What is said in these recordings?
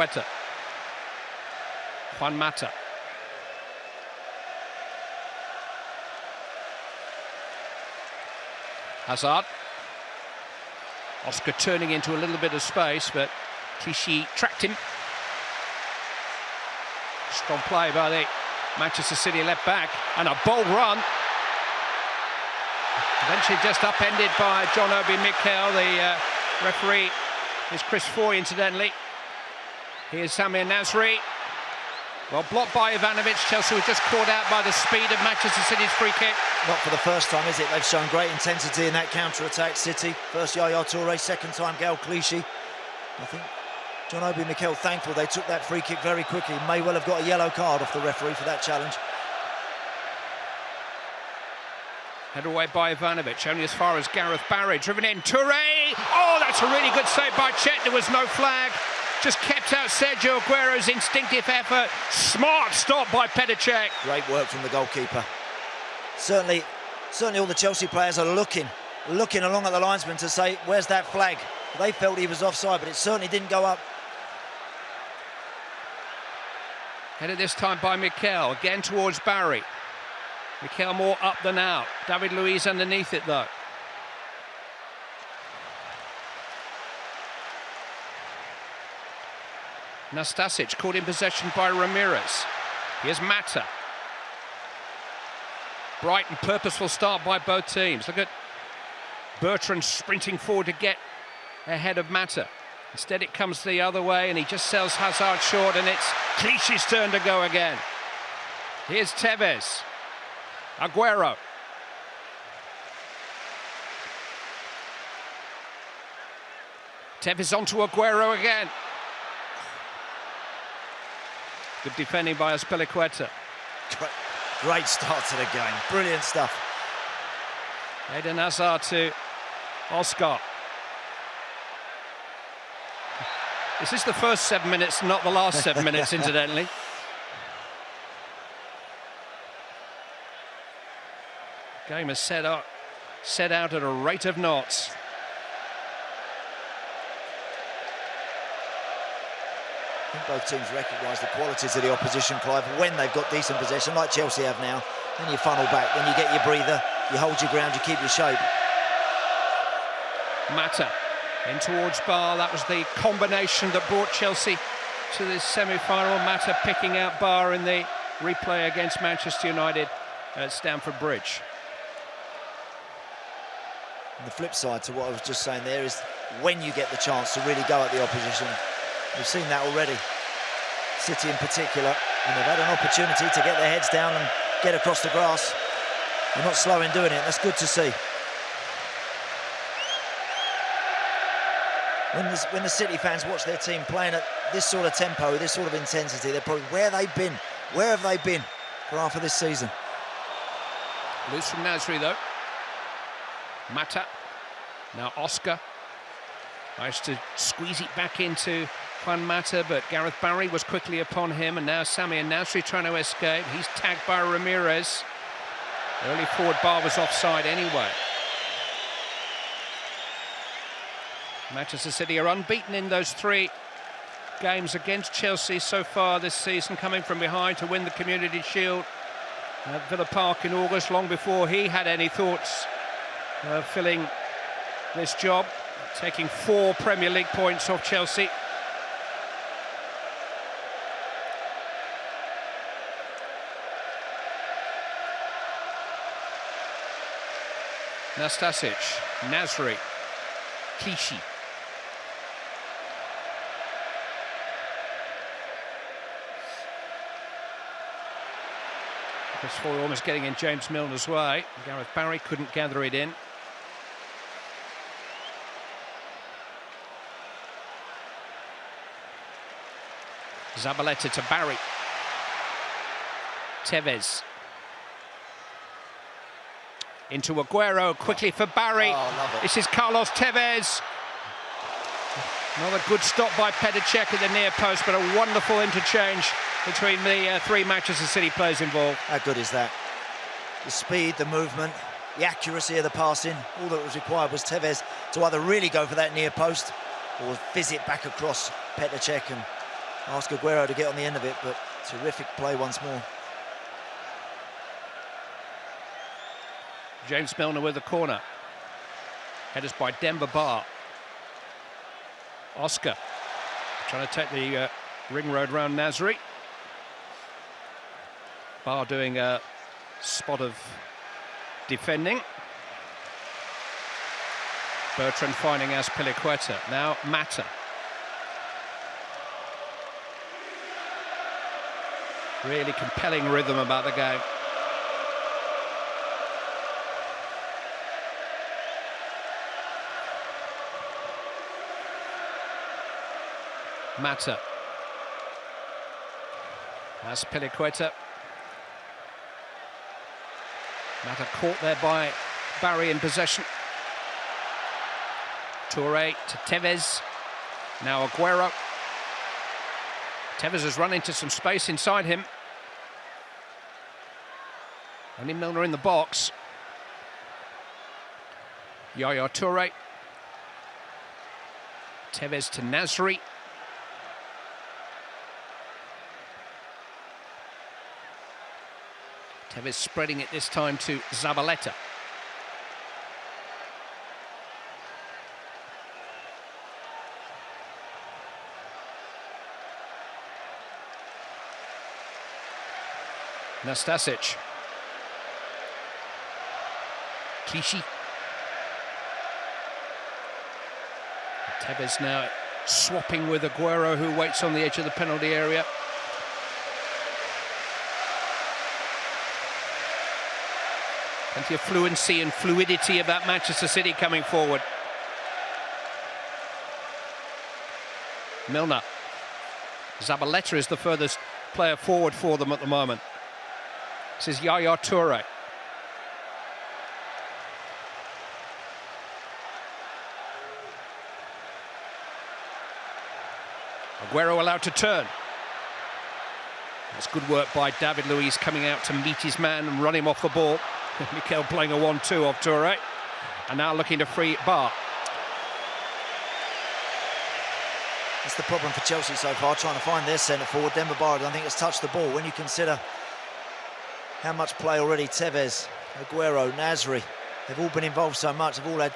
Azpilicueta. Juan Mata. Hazard. Oscar turning into a little bit of space, but Clichy tracked him. Strong play by the Manchester City left back, and a bold run. Eventually just upended by John Obi Mikel. The referee is Chris Foy, incidentally. Here's Samir Nasri. Well, blocked by Ivanovic. Chelsea were just caught out by the speed of Manchester City's free kick. Not for the first time, is it? They've shown great intensity in that counter-attack, City. First Yaya Toure, second time Gal Clichy. I think John Obi Mikel thankful they took that free kick very quickly. May well have got a yellow card off the referee for that challenge. Head away by Ivanovic, only as far as Gareth Barry. Driven in, Toure! Oh, that's a really good save by Chet. There was no flag. Just kept out Sergio Aguero's instinctive effort. Smart stop by Petr Cech. Great work from the goalkeeper. Certainly all the Chelsea players are looking along at the linesman to say, where's that flag? They felt he was offside, but it certainly didn't go up. Headed this time by Mikel, again towards Barry. Mikel more up than out. David Luiz underneath it, though. Nastasic caught in possession by Ramirez. Here's Mata. Bright and purposeful start by both teams. Look at Bertrand sprinting forward to get ahead of Mata. Instead it comes the other way and he just sells Hazard short, and it's Clichy's turn to go again. Here's Tevez. Aguero. Tevez onto Aguero again. Good defending by Azpilicueta. Great start to the game. Brilliant stuff. Eden Hazard to Oscar. This is the first 7 minutes, not the last 7 minutes, incidentally. Game is set out at a rate of knots. I think both teams recognise the qualities of the opposition, Clive, when they've got decent possession, like Chelsea have now. Then you funnel back, then you get your breather, you hold your ground, you keep your shape. Mata in towards Bar. That was the combination that brought Chelsea to this semi-final. Mata picking out Bar in the replay against Manchester United at Stamford Bridge. And the flip side to what I was just saying there is when you get the chance to really go at the opposition. We've seen that already. City in particular, and they've had an opportunity to get their heads down and get across the grass. They're not slow in doing it. That's good to see. When the City fans watch their team playing at this sort of tempo, this sort of intensity, they're probably, where have they been? Where have they been for half of this season? Loose from Nasri, though. Mata. Now Oscar. Tries to squeeze it back into Juan Mata, but Gareth Barry was quickly upon him, and now Samir Nasri trying to escape. He's tagged by Ramirez. The early forward bar was offside anyway. Manchester City are unbeaten in those 3 games against Chelsea so far this season, coming from behind to win the Community Shield at Villa Park in August, long before he had any thoughts of filling this job, taking 4 Premier League points off Chelsea. Nastasic, Nasri, Clichy. Chris Foy almost getting in James Milner's way. Gareth Barry couldn't gather it in. Zabaleta to Barry. Tevez. Into Aguero, quickly for Barry. Oh, this is Carlos Tevez. Another good stop by Petr Cech at the near post, but a wonderful interchange between the 3 Manchester City players involved. How good is that? The speed, the movement, the accuracy of the passing. All that was required was Tevez to either really go for that near post or fizz it back across Petr Cech and ask Aguero to get on the end of it, but terrific play once more. James Milner with the corner. Headers by Demba Ba. Oscar trying to take the ring road round Nasri. Ba doing a spot of defending. Bertrand finding Azpilicueta. Now Mata. Really compelling rhythm about the game. Mata. Azpilicueta. Mata caught there by Barry in possession. Touré to Tevez. Now Aguero. Tevez has run into some space inside him. Only Milner in the box. Yaya Touré. Tevez to Nasri. Tevez spreading it this time to Zabaleta. Nastasic. Clichy. Tevez now swapping with Aguero, who waits on the edge of the penalty area. Plenty of fluency and fluidity about Manchester City coming forward. Milner. Zabaleta is the furthest player forward for them at the moment. This is Yaya Touré. Aguero allowed to turn. That's good work by David Luiz coming out to meet his man and run him off the ball. Mikel playing a 1-2 off Touré. And now looking to free Ba. That's the problem for Chelsea so far, trying to find their centre forward. Demba Ba, I don't think has touched the ball. When you consider how much play already Tevez, Aguero, Nasri, they've all been involved so much. They've all had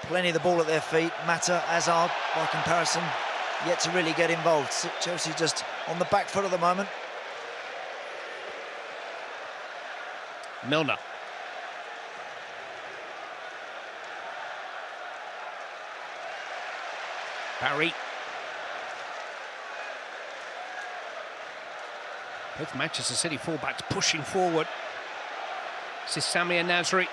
plenty of the ball at their feet. Mata, Hazard, by comparison, yet to really get involved. Chelsea just on the back foot at the moment. Milner. Barry. Both Manchester City fullbacks pushing forward. This is Samir Nasri.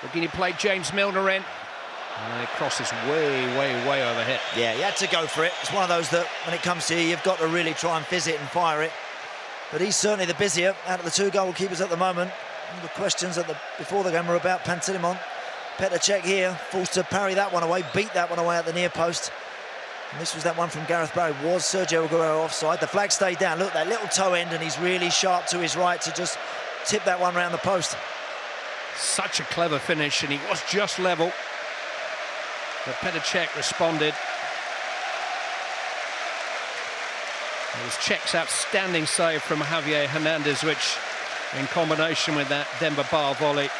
Looking to play James Milner in. And it crosses way overhead. Yeah, he had to go for it. It's one of those that, when it comes to you, you've got to really try and fizz it and fire it. But he's certainly the busier out of the two goalkeepers at the moment. All the questions before the game were about Pantilimon. Petr Cech here, forced to parry that one away, beat that one away at the near post. And this was that one from Gareth Barry. Was Sergio Aguero offside? The flag stayed down. Look, that little toe end, and he's really sharp to his right to just tip that one round the post. Such a clever finish, and he was just level. But Petr Cech responded. It was Cech's outstanding save from Javier Hernandez, which, in combination with that Demba Ba volley,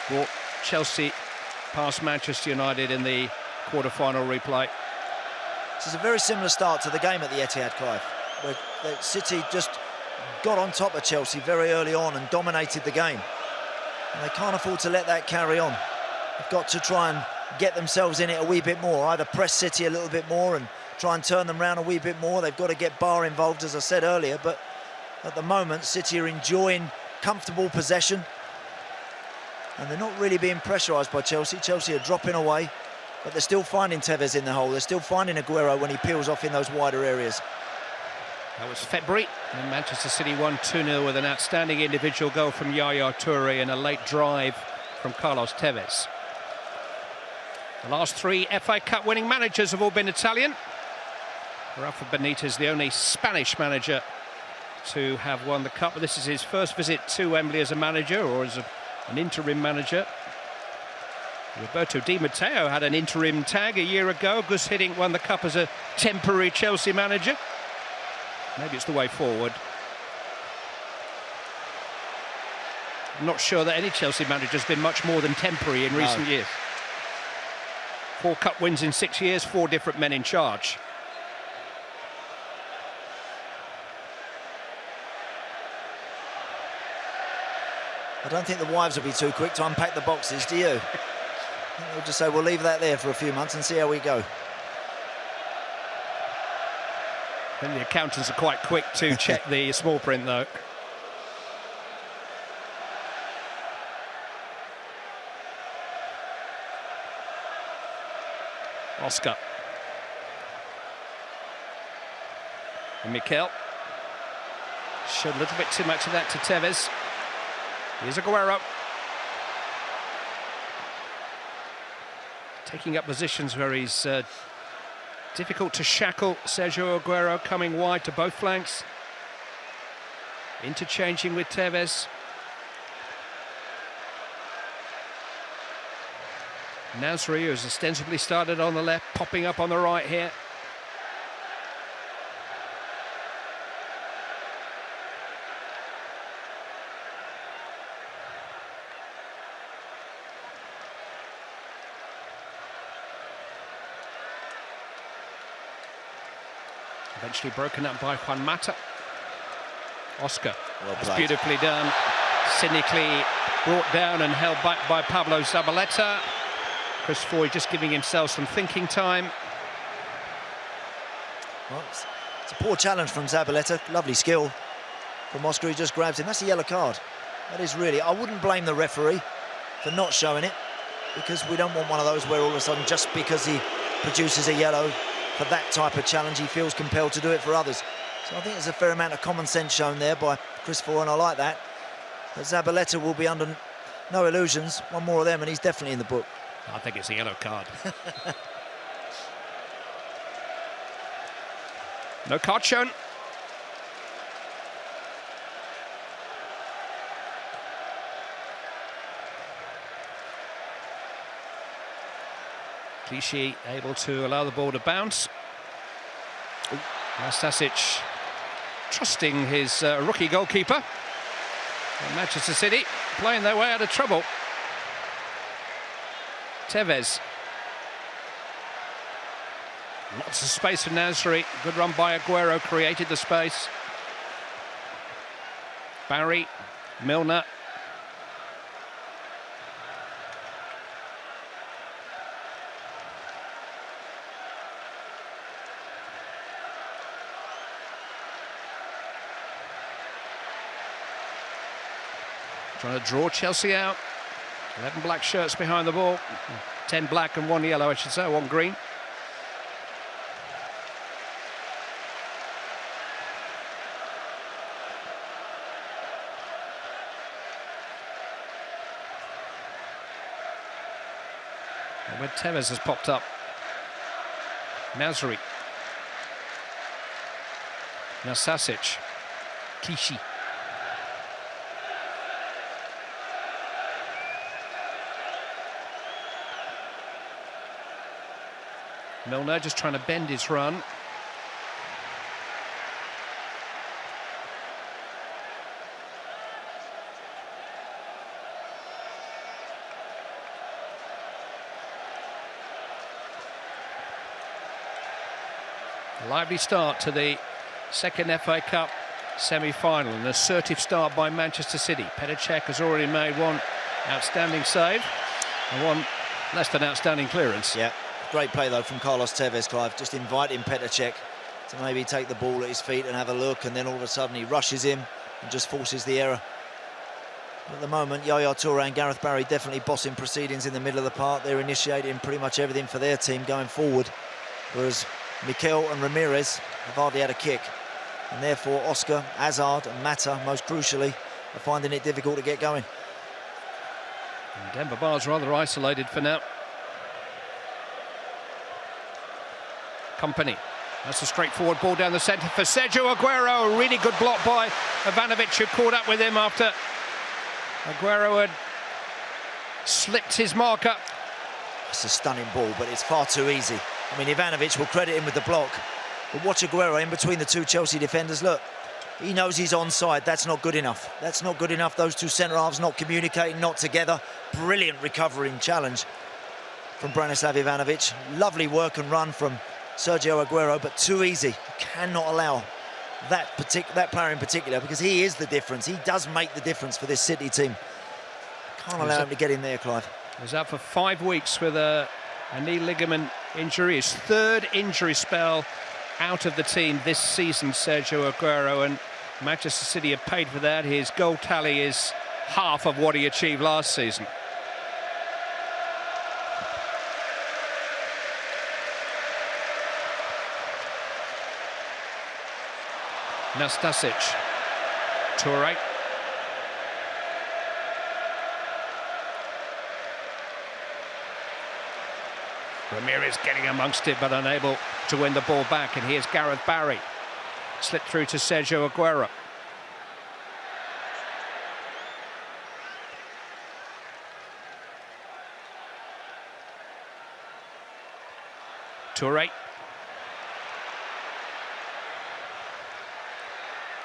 brought Chelsea past Manchester United in the quarter-final replay. This is a very similar start to the game at the Etihad, Clive, where City just got on top of Chelsea very early on and dominated the game. And they can't afford to let that carry on. They've got to try and get themselves in it a wee bit more, either press City a little bit more and try and turn them round a wee bit more. They've got to get Ba involved, as I said earlier, but at the moment, City are enjoying comfortable possession. And they're not really being pressurised by Chelsea. Chelsea are dropping away, but they're still finding Tevez in the hole. They're still finding Aguero when he peels off in those wider areas. That was February, and Manchester City won 2-0 with an outstanding individual goal from Yaya Touré and a late drive from Carlos Tevez. The last three FA Cup winning managers have all been Italian. Rafa Benitez, the only Spanish manager to have won the Cup. But this is his first visit to Wembley as a manager, or as an interim manager. Roberto Di Matteo had an interim tag a year ago. Gus Hiddink won the cup as a temporary Chelsea manager. Maybe it's the way forward. I'm not sure that any Chelsea manager has been much more than temporary in recent years. 4 cup wins in 6 years, 4 different men in charge. I don't think the wives will be too quick to unpack the boxes, do you? They'll just say, we'll leave that there for a few months and see how we go. And the accountants are quite quick to check the small print, though. Oscar. And Mikel. Showed a little bit too much of that to Tevez. Here's Aguero. Taking up positions where he's difficult to shackle. Sergio Aguero coming wide to both flanks. Interchanging with Tevez. Nasri, who's ostensibly started on the left, popping up on the right here. Eventually broken up by Juan Mata. Oscar, that's beautifully done. Cynically brought down and held back by Pablo Zabaleta. Chris Foy just giving himself some thinking time. Well, it's a poor challenge from Zabaleta. Lovely skill from Oscar. He just grabs him. That's a yellow card. That is really... I wouldn't blame the referee for not showing it, because we don't want one of those where all of a sudden, just because he produces a yellow for that type of challenge, he feels compelled to do it for others. So I think there's a fair amount of common sense shown there by Chris Foy, and I like that. But Zabaleta will be under no illusions. One more of them and he's definitely in the book. I think it's a yellow card. No card shown. Clichy able to allow the ball to bounce. Nastasic trusting his rookie goalkeeper. And Manchester City playing their way out of trouble. Tevez. Lots of space for Nasri. Good run by Aguero, created the space. Barry, Milner. Trying to draw Chelsea out. 11 black shirts behind the ball. 10 black and 1 yellow, I should say, 1 green. And when Tevez has popped up. Nasri. Nastasic. Clichy. Milner just trying to bend his run. A lively start to the second FA Cup semi-final. An assertive start by Manchester City. Petr Cech has already made 1 outstanding save and 1 less than outstanding clearance. Yeah. Great play, though, from Carlos Tevez, Clive, just inviting Petr Cech to maybe take the ball at his feet and have a look, and then all of a sudden he rushes him and just forces the error. But at the moment, Yaya Toure and Gareth Barry definitely bossing proceedings in the middle of the park. They're initiating pretty much everything for their team going forward, whereas Mikel and Ramirez have hardly had a kick. And therefore, Oscar, Hazard and Mata, most crucially, are finding it difficult to get going. And Demba Ba's rather isolated for now. Company. That's a straightforward ball down the centre for Sergio Aguero. A really good block by Ivanovic, who caught up with him after Aguero had slipped his marker. It's a stunning ball, but it's far too easy. I mean, Ivanovic will credit him with the block. But watch Aguero in between the two Chelsea defenders. Look, he knows he's onside. That's not good enough. That's not good enough. Those two centre-halves not communicating, not together. Brilliant recovering challenge from Branislav Ivanovic. Lovely work and run from Sergio Aguero, but too easy. You cannot allow that player in particular, because he is the difference. He does make the difference for this City team. Can't allow him to get in there, Clive. He was out for 5 weeks with a knee ligament injury. His third injury spell out of the team this season, Sergio Aguero, and Manchester City have paid for that. His goal tally is half of what he achieved last season. Nastasic, Toure. Ramirez getting amongst it, but unable to win the ball back. And here's Gareth Barry. Slipped through to Sergio Aguero. Toure.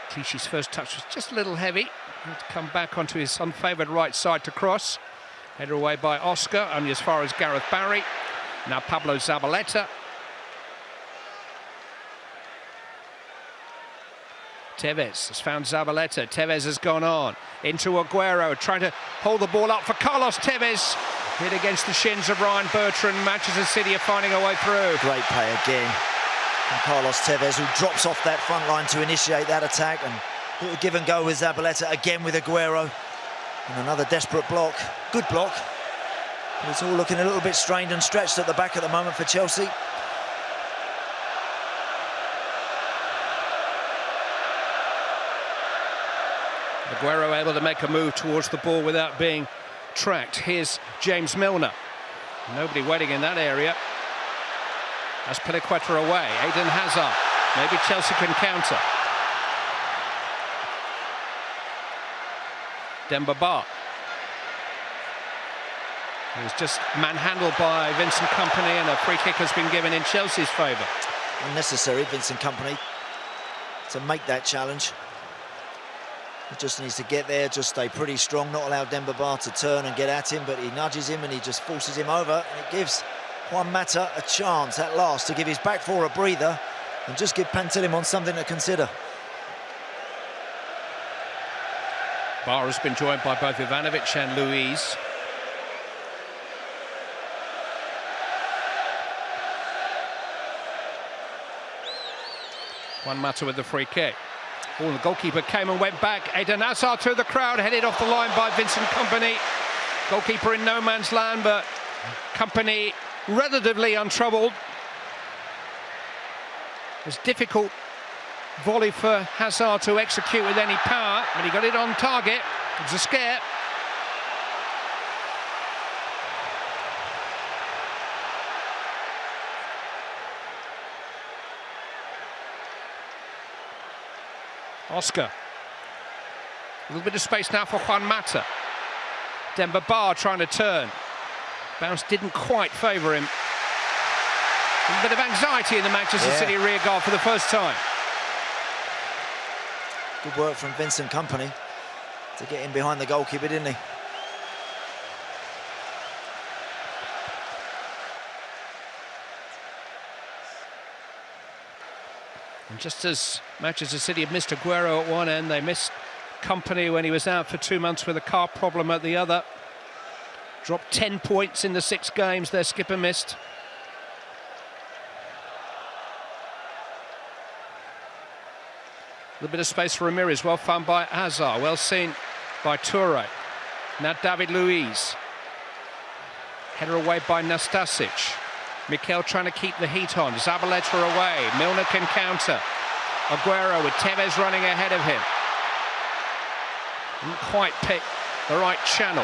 Clichy's first touch was just a little heavy. Had to come back onto his unfavoured right side to cross. Headed away by Oscar, only as far as Gareth Barry. Now Pablo Zabaleta. Tevez has found Zabaleta. Tevez has gone on into Aguero, trying to hold the ball up for Carlos Tevez. Hit against the shins of Ryan Bertrand. Manchester City are finding a way through. Great play again from Carlos Tevez, who drops off that front line to initiate that attack, and little give and go with Zabaleta, again with Aguero. And another desperate block. Good block. But it's all looking a little bit strained and stretched at the back at the moment for Chelsea. Aguero able to make a move towards the ball without being tracked. Here's James Milner. Nobody waiting in that area. That's Piliqueta away. Eden Hazard. Maybe Chelsea can counter. Demba Ba. He was just manhandled by Vincent Kompany, and a free kick has been given in Chelsea's favour. Unnecessary, Vincent Kompany, to make that challenge. He just needs to get there, just stay pretty strong, not allow Demba Ba to turn and get at him, but he nudges him and he just forces him over, and it gives Juan Mata a chance at last to give his back four a breather and just give Pantilimon something to consider. Barr has been joined by both Ivanovic and Luiz. Juan Mata with the free kick. Oh, the goalkeeper came and went back. Eden Hazard through the crowd, headed off the line by Vincent Kompany. Goalkeeper in no man's land, but Kompany relatively untroubled. It's difficult volley for Hazard to execute with any power, but he got it on target. It was a scare. Oscar. A little bit of space now for Juan Mata. Demba Ba trying to turn. Bounce didn't quite favour him. A bit of anxiety in the Manchester City rear guard for the first time. Good work from Vincent Kompany to get in behind the goalkeeper, didn't he? And just as Manchester City have missed Aguero at one end, they missed Kompany when he was out for 2 months with a car problem at the other. Dropped 10 points in the 6 games their skipper missed. A little bit of space for Ramirez, well found by Hazard, well seen by Toure. Now David Luiz. Header away by Nastasic. Mikel trying to keep the heat on. Zabaleta away. Milner can counter. Aguero with Tevez running ahead of him. Didn't quite pick the right channel.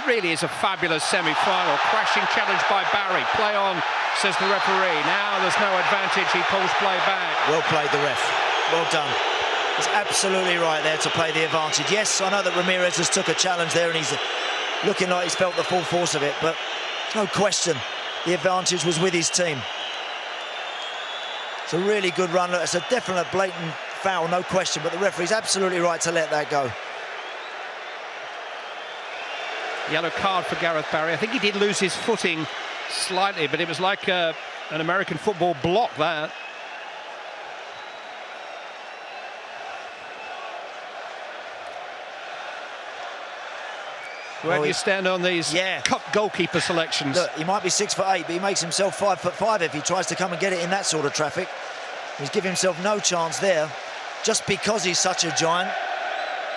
Really is a fabulous semi-final. Crashing challenge by Barry. Play on, says the referee. Now there's no advantage. He pulls play back. Well played, the ref. Well done. He's absolutely right there to play the advantage. Yes, I know that Ramirez has took a challenge there and he's looking like he's felt the full force of it, but No question, the advantage was with his team. It's a really good run. It's a definite blatant foul, no question, but the referee's absolutely right to let that go. Yellow card for Gareth Barry. I think he did lose his footing slightly, but it was like an American football block, that. Where do you stand on these cup goalkeeper selections? Look, he might be 6'8", but he makes himself 5'5" if he tries to come and get it in that sort of traffic. He's giving himself no chance there, just because he's such a giant.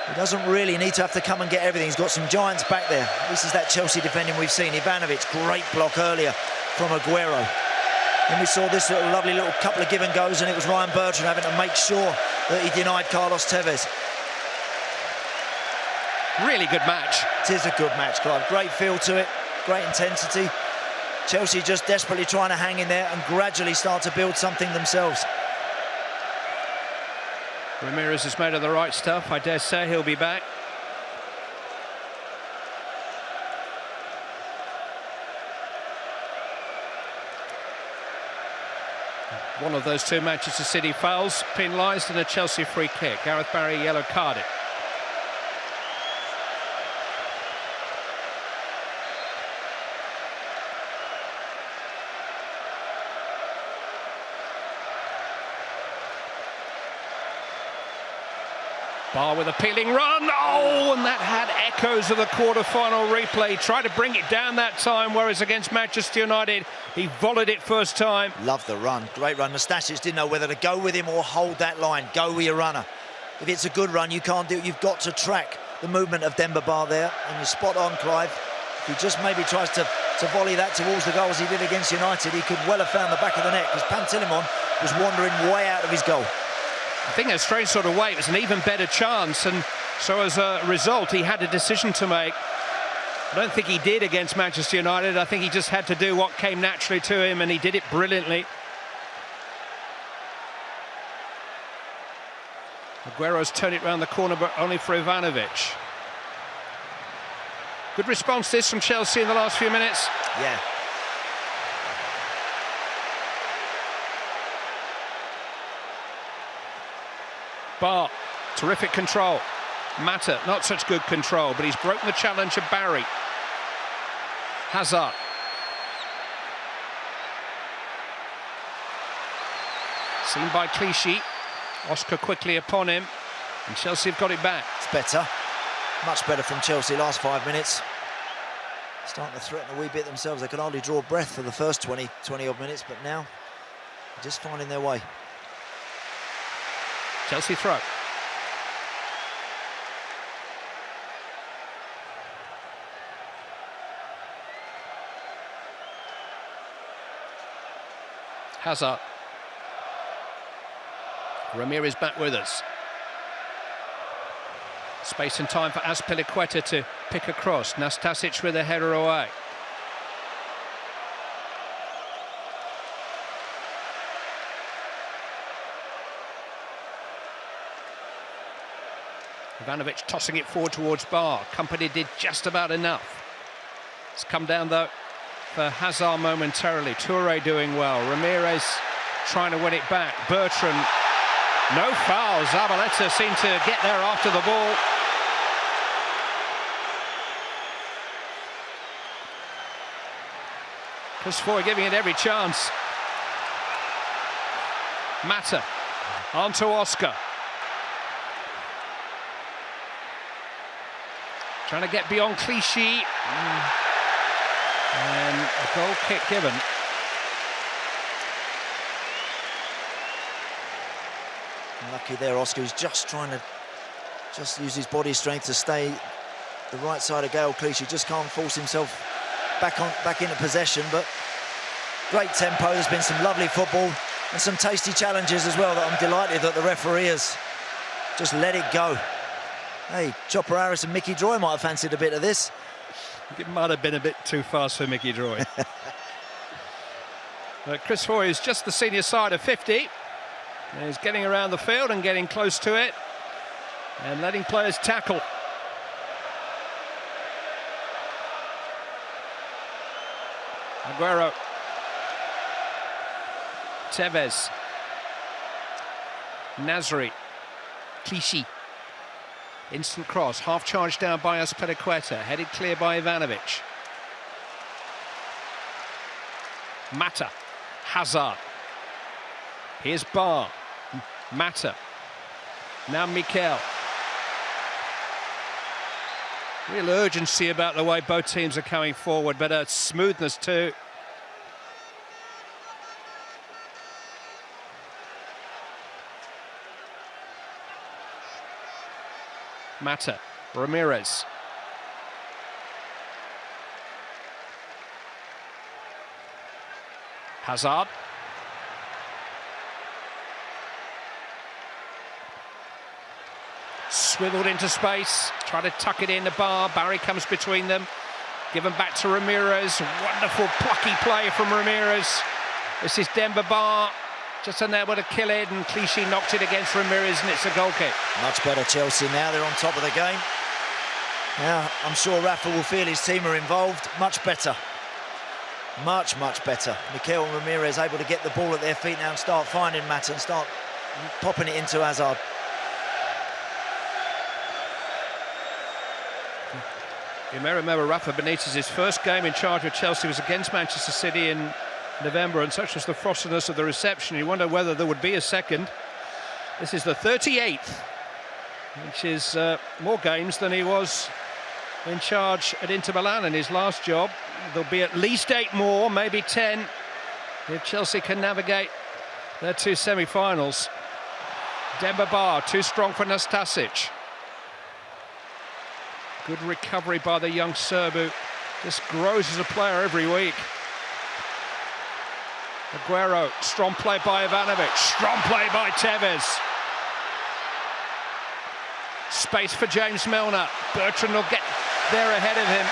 He doesn't really need to have to come and get everything. He's got some giants back there. This is that Chelsea defending we've seen. Ivanovic, great block earlier from Aguero. Then we saw this lovely little couple of give and goes, and it was Ryan Bertrand having to make sure that he denied Carlos Tevez. Really good match. It is a good match, Clive. Great feel to it, great intensity. Chelsea just desperately trying to hang in there and gradually start to build something themselves. Ramirez has made of the right stuff. I dare say he'll be back. One of those two Manchester City fouls penalised and a Chelsea free kick. Gareth Barry yellow carded. Bar with a peeling run. Oh, and that had echoes of the quarter-final replay. Tried to bring it down that time, whereas against Manchester United, he volleyed it first time. Love the run. Great run. Mustasic didn't know whether to go with him or hold that line. Go with your runner. If it's a good run, you can't do it. You've got to track the movement of Demba Ba there. And you're spot on, Clive. If he just maybe tries to volley that towards the goal as he did against United, he could well have found the back of the net, because Pantilimon was wandering way out of his goal. I think in a strange sort of way, it was an even better chance, and so as a result, he had a decision to make. I don't think he did against Manchester United. I think he just had to do what came naturally to him, and he did it brilliantly. Aguero's turned it round the corner, but only for Ivanovic. Good response this from Chelsea in the last few minutes. Yeah. Bar, terrific control. Mata, not such good control, but he's broken the challenge of Barry. Hazard. Seen by Clichy. Oscar quickly upon him, and Chelsea have got it back. It's better. Much better from Chelsea last 5 minutes. Starting to threaten a wee bit themselves. They could hardly draw breath for the first 20 odd minutes, but now just finding their way. Chelsea throw. Hazard. Ramirez back with us. Space and time for Azpilicueta to pick across. Nastasic with a header away. Ivanovic tossing it forward towards Bar. Company did just about enough. It's come down, though, for Hazard momentarily. Toure doing well. Ramirez trying to win it back. Bertrand, no foul. Zabaleta seemed to get there after the ball. Chris Foy giving it every chance. Mata onto Oscar. Trying to get beyond Clichy. And a goal kick given. Lucky there, Oscar, who's just trying to use his body strength to stay the right side of Gael Clichy. Just can't force himself back into possession, but great tempo. There's been some lovely football and some tasty challenges as well that I'm delighted that the referee has just let it go. Hey, Chopper Harris and Mickey Droy might have fancied a bit of this. It might have been a bit too fast for Mickey Droy. Chris Foy is just the senior side of 50. He's getting around the field and getting close to it and letting players tackle. Aguero. Tevez. Nasri. Clichy. Instant cross, half charged down by Azpilicueta, headed clear by Ivanovic. Mata. Hazard. Here's Barr. Mata. Now Mikel. Real urgency about the way both teams are coming forward, but a smoothness too. Mata. Ramirez. Hazard. Swiveled into space, try to tuck it in the bar. Barry comes between them. Given back to Ramirez. Wonderful plucky play from Ramirez. This is Demba Ba, just unable to kill it, and Clichy knocked it against Ramirez, and it's a goal kick. Much better Chelsea now, they're on top of the game. Now, I'm sure Rafa will feel his team are involved. Much better. Much, much better. Mikel and Ramirez able to get the ball at their feet now and start finding Mata and start popping it into Hazard. You may remember Rafa Benitez's first game in charge of Chelsea was against Manchester City in November, and such was the frostiness of the reception, you wonder whether there would be a second. This is the 38th, which is more games than he was in charge at Inter Milan in his last job. There'll be at least 8 more, maybe 10, if Chelsea can navigate their 2 semi-finals. Demba Ba, too strong for Nastasic. Good recovery by the young Serb, who just grows as a player every week. Aguero, strong play by Ivanovic, strong play by Tevez. Space for James Milner. Bertrand will get there ahead of him.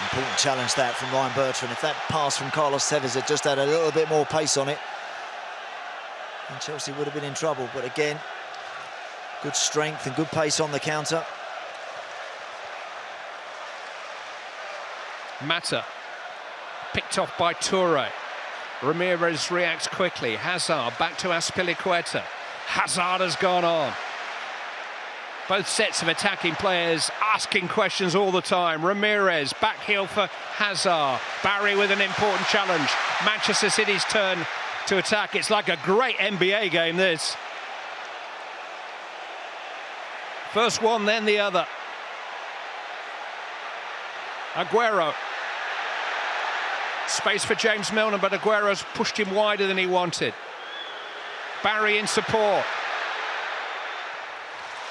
Important challenge that from Ryan Bertrand. If that pass from Carlos Tevez had just had a little bit more pace on it, and Chelsea would have been in trouble. But again, good strength and good pace on the counter. Mata, picked off by Toure. Ramirez reacts quickly. Hazard back to Azpilicueta. Hazard has gone on. Both sets of attacking players asking questions all the time. Ramirez, back heel for Hazard. Barry with an important challenge. Manchester City's turn to attack. It's like a great NBA game, this. First one, then the other. Aguero. Space for James Milner, but Aguero's pushed him wider than he wanted. Barry in support.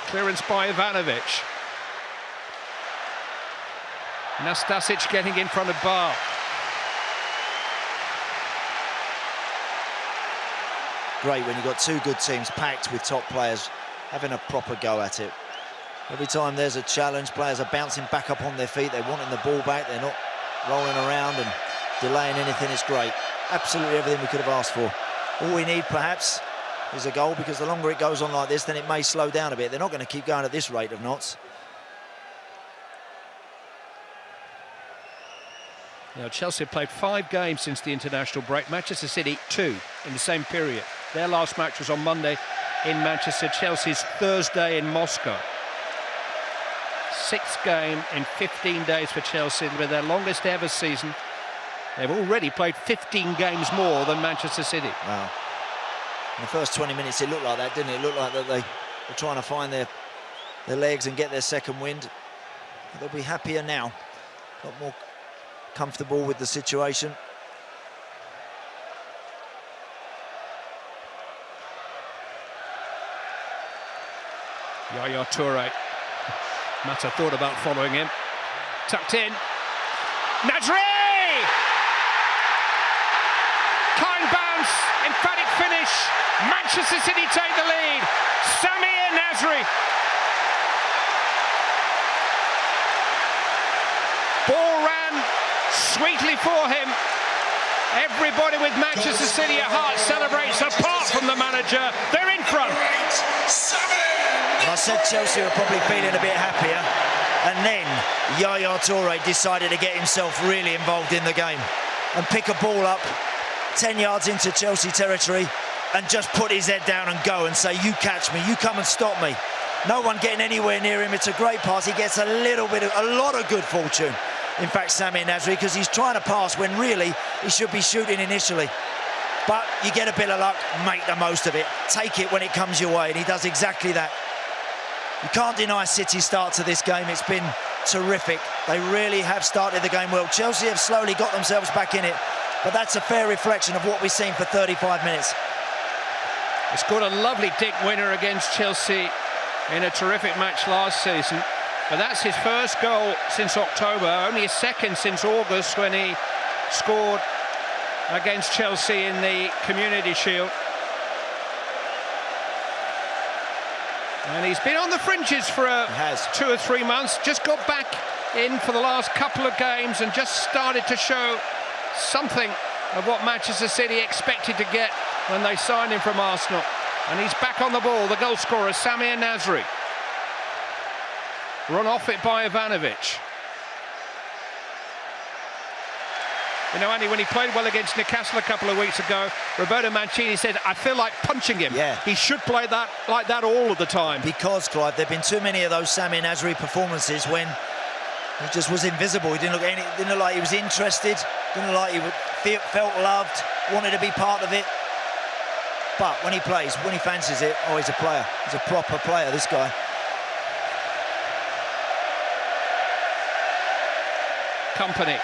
Clearance by Ivanovic. Nastasic getting in front of Bar. Great when you've got 2 good teams packed with top players having a proper go at it. Every time there's a challenge, players are bouncing back up on their feet. They're wanting the ball back. They're not rolling around and delaying anything. It's great. Absolutely everything we could have asked for. All we need, perhaps, is a goal, because the longer it goes on like this, then it may slow down a bit. They're not going to keep going at this rate of knots. Now, Chelsea have played 5 games since the international break. Manchester City 2 in the same period. Their last match was on Monday in Manchester. Chelsea's Thursday in Moscow. 6th game in 15 days for Chelsea, with their longest ever season. They've already played 15 games more than Manchester City. Wow. In the first 20 minutes, it looked like that, didn't it? It looked like that they were trying to find their legs and get their second wind. But they'll be happier now. A lot more comfortable with the situation. Yaya Toure. Mata thought about following him. Tucked in. Nasri! Kind bounce, emphatic finish. Manchester City take the lead. Samir Nasri. Ball ran sweetly for him. Everybody with Manchester City at heart celebrates, apart from the manager. They're in front. I said Chelsea were probably feeling a bit happier. And then Yaya Toure decided to get himself really involved in the game and pick a ball up 10 yards into Chelsea territory and just put his head down and go and say, you catch me, you come and stop me. No one getting anywhere near him. It's a great pass. He gets a lot of good fortune. In fact, Samir Nasri, because he's trying to pass when really he should be shooting initially. But you get a bit of luck, make the most of it. Take it when it comes your way, and he does exactly that. You can't deny City's start to this game. It's been terrific. They really have started the game well. Chelsea have slowly got themselves back in it, but that's a fair reflection of what we've seen for 35 minutes. He scored a lovely dig winner against Chelsea in a terrific match last season, but that's his first goal since October, only his second since August when he scored against Chelsea in the Community Shield. And he's been on the fringes for 2 or 3 months, just got back in for the last couple of games and just started to show something of what Manchester City expected to get when they signed him from Arsenal. And he's back on the ball, the goal scorer, Samir Nasri. Run off it by Ivanovic. You know, Andy, when he played well against Newcastle a couple of weeks ago, Roberto Mancini said, I feel like punching him. Yeah. He should play that like that all of the time. Because, Clive, there have been too many of those Samir Nasri performances when he just was invisible. He didn't look like he was interested, didn't look like he felt loved, wanted to be part of it. But when he plays, when he fancies it, oh, he's a player. He's a proper player, this guy. Company.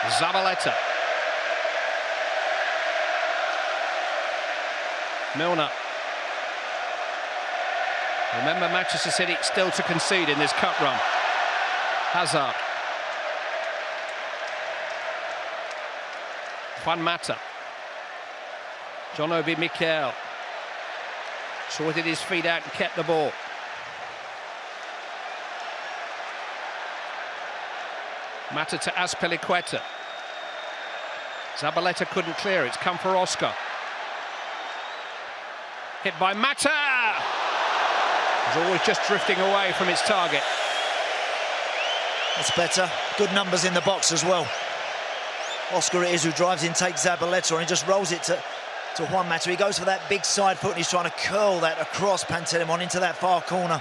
Zabaleta. Milner. Remember, Manchester City still to concede in this cup run. Hazard. Juan Mata. John Obi Mikel. Sorted his feet out and kept the ball. Mata to Azpilicueta. Zabaleta couldn't clear. It's come for Oscar. Hit by Mata. It's always just drifting away from its target. That's better. Good numbers in the box as well. Oscar it is who drives in, takes Zabaleta, and he just rolls it to Juan Mata. He goes for that big side foot, and he's trying to curl that across Pantelimon into that far corner.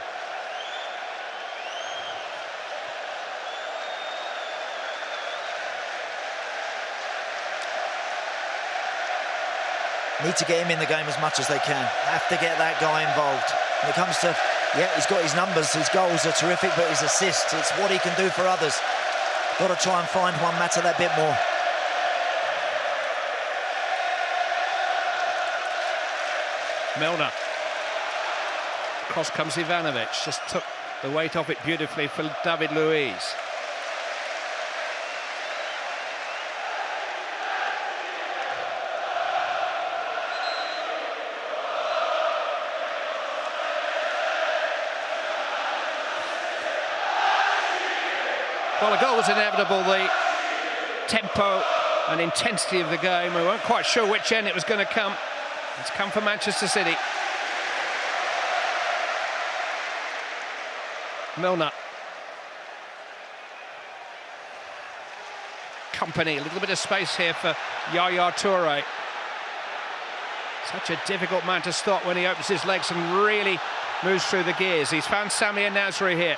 Need to get him in the game as much as they can. Have to get that guy involved. When it comes to, yeah, he's got his numbers, his goals are terrific, but his assists, it's what he can do for others. Got to try and find Juan Mata that bit more. Milner. Cross comes Ivanovic. Just took the weight off it beautifully for David Luiz. Well, a goal was inevitable. The tempo and intensity of the game, we weren't quite sure which end it was going to come. It's come for Manchester City. Milner. Company, a little bit of space here for Yaya Toure. Such a difficult man to stop when he opens his legs and really moves through the gears. He's found Samir Nasri here.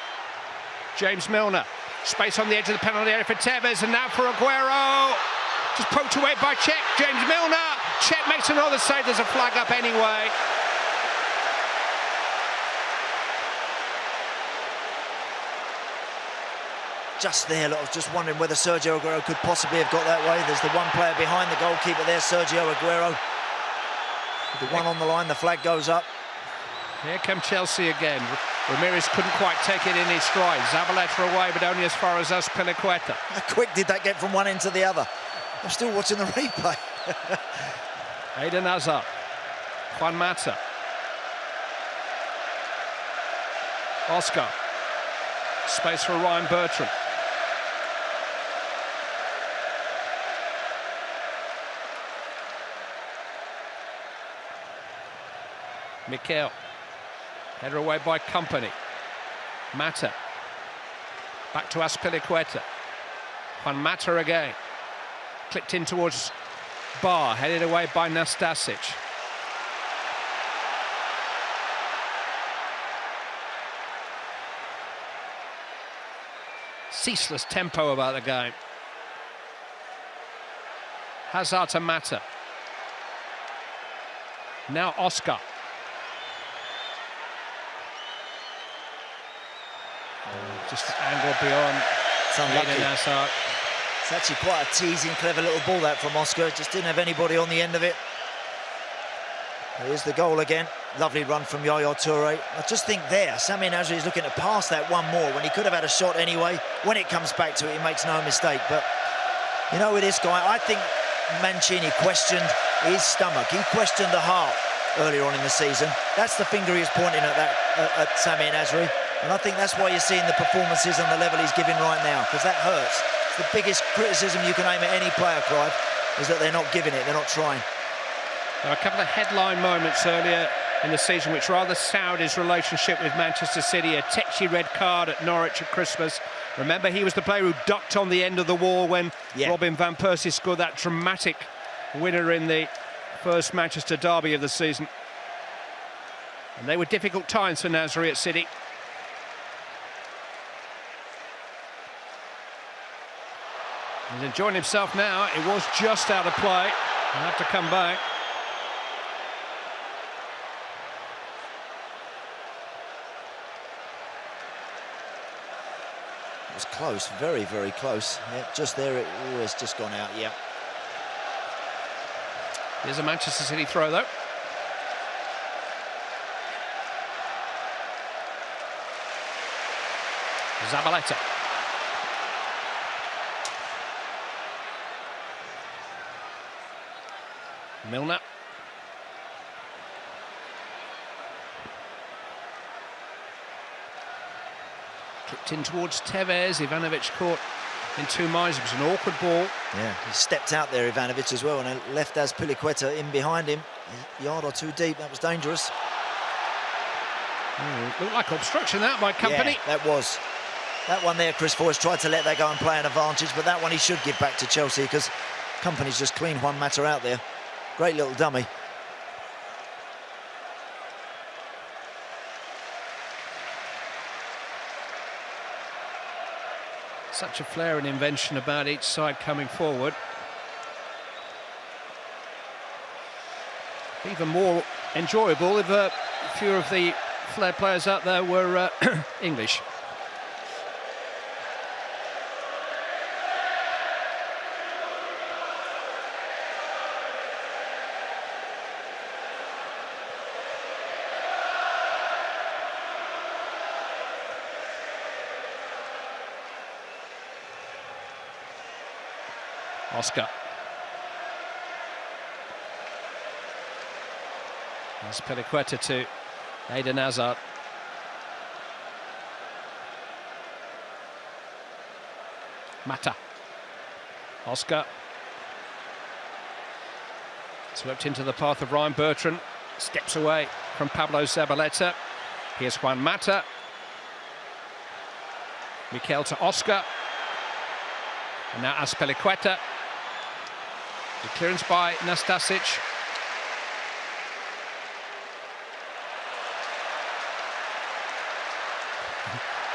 James Milner. Space on the edge of the penalty area for Tevez, and now for Aguero. Just poked away by Cech. James Milner. Cech makes another save. There's a flag up anyway. Just there, I was just wondering whether Sergio Aguero could possibly have got that way. There's the one player behind the goalkeeper there, Sergio Aguero. With the one on the line, the flag goes up. Here come Chelsea again. Ramirez couldn't quite take it in his stride. Zabaleta away, but only as far as Azpilicueta. How quick did that get from one end to the other? I'm still watching the replay. Eden Hazard. Juan Mata. Oscar. Space for Ryan Bertrand. Mikel. Header away by Company. Mata. Back to Azpilicueta. Juan Mata again. Clipped in towards Bar, headed away by Nastasic. Ceaseless tempo about the game. Hazard to Mata. Now Oscar. Just angled beyond. It's unlucky. Hazard. It's actually quite a teasing, clever little ball that from Oscar. Just didn't have anybody on the end of it. Here's the goal again. Lovely run from Yaya Toure. I just think there, Sami Nasri is looking to pass that one more when he could have had a shot anyway. When it comes back to it, he makes no mistake. But, you know, with this guy, I think Mancini questioned his stomach. He questioned the heart earlier on in the season. That's the finger he was pointing at Sami Nasri. And I think that's why you're seeing the performances and the level he's giving right now, because that hurts. It's the biggest criticism you can aim at any player, Clive, is that they're not giving it, they're not trying. There were a couple of headline moments earlier in the season which rather soured his relationship with Manchester City. A tetchy red card at Norwich at Christmas. Remember, he was the player who ducked on the end of the wall when Robin van Persie scored that dramatic winner in the first Manchester derby of the season. And they were difficult times for Nasri at City. He's enjoying himself now. It was just out of play. He'll have to come back. It was close, very, very close. Yeah, just there, it was just gone out, yeah. Here's a Manchester City throw, though. Zabaleta. Milner. Kicked in towards Tevez. Ivanovic caught in two minds. It was an awkward ball. Yeah, he stepped out there, Ivanovic, as well, and left Azpilicueta in behind him. A yard or two deep, that was dangerous. Looked like obstruction, that, by Company. Yeah, that was. That one there, Chris Forrest tried to let that go and play an advantage, but that one he should give back to Chelsea, because Company's just cleaned Juan Mata out there. Great little dummy. Such a flair and invention about each side coming forward. Even more enjoyable if a few of the flair players out there were English. Oscar. That's Azpilicueta to Eden Hazard. Mata. Oscar. Swept into the path of Ryan Bertrand. Steps away from Pablo Zabaleta. Here's Juan Mata. Mikel to Oscar. And now Azpilicueta. The clearance by Nastasic.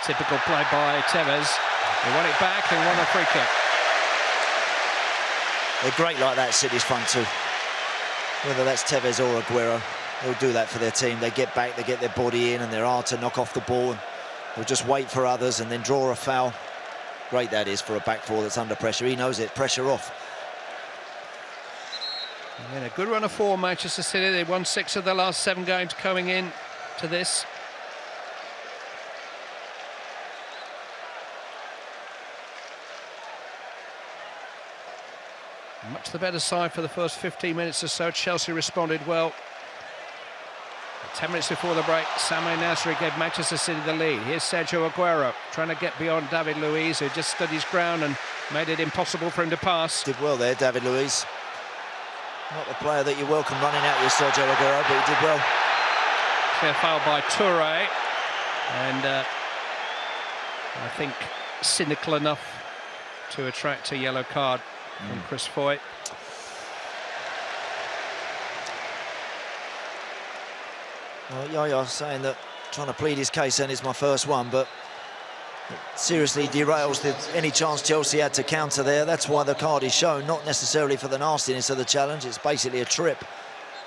Typical play by Tevez. They won it back and won a free kick. They're great like that, City's front two. Whether that's Tevez or Aguero, they'll do that for their team. They get back, they get their body in, and they're hard to knock off the ball. And they'll just wait for others and then draw a foul. Great that is for a back four that's under pressure. He knows it, pressure off. And a good run of form, Manchester City. They won 6 of their last 7 games coming in to this. Much the better side for the first 15 minutes or so. Chelsea responded well. 10 minutes before the break, Sami Nasri gave Manchester City the lead. Here's Sergio Aguero trying to get beyond David Luiz, who just stood his ground and made it impossible for him to pass. Did well there, David Luiz. Not the player that you welcome running out with Sergio Aguero, but he did well. Clear foul by Toure. And I think cynical enough to attract a yellow card from Chris Foyt. Well, Yaya saying that trying to plead his case, and it's my first one, but it seriously derails any chance Chelsea had to counter there. That's why the card is shown, not necessarily for the nastiness of the challenge. It's basically a trip,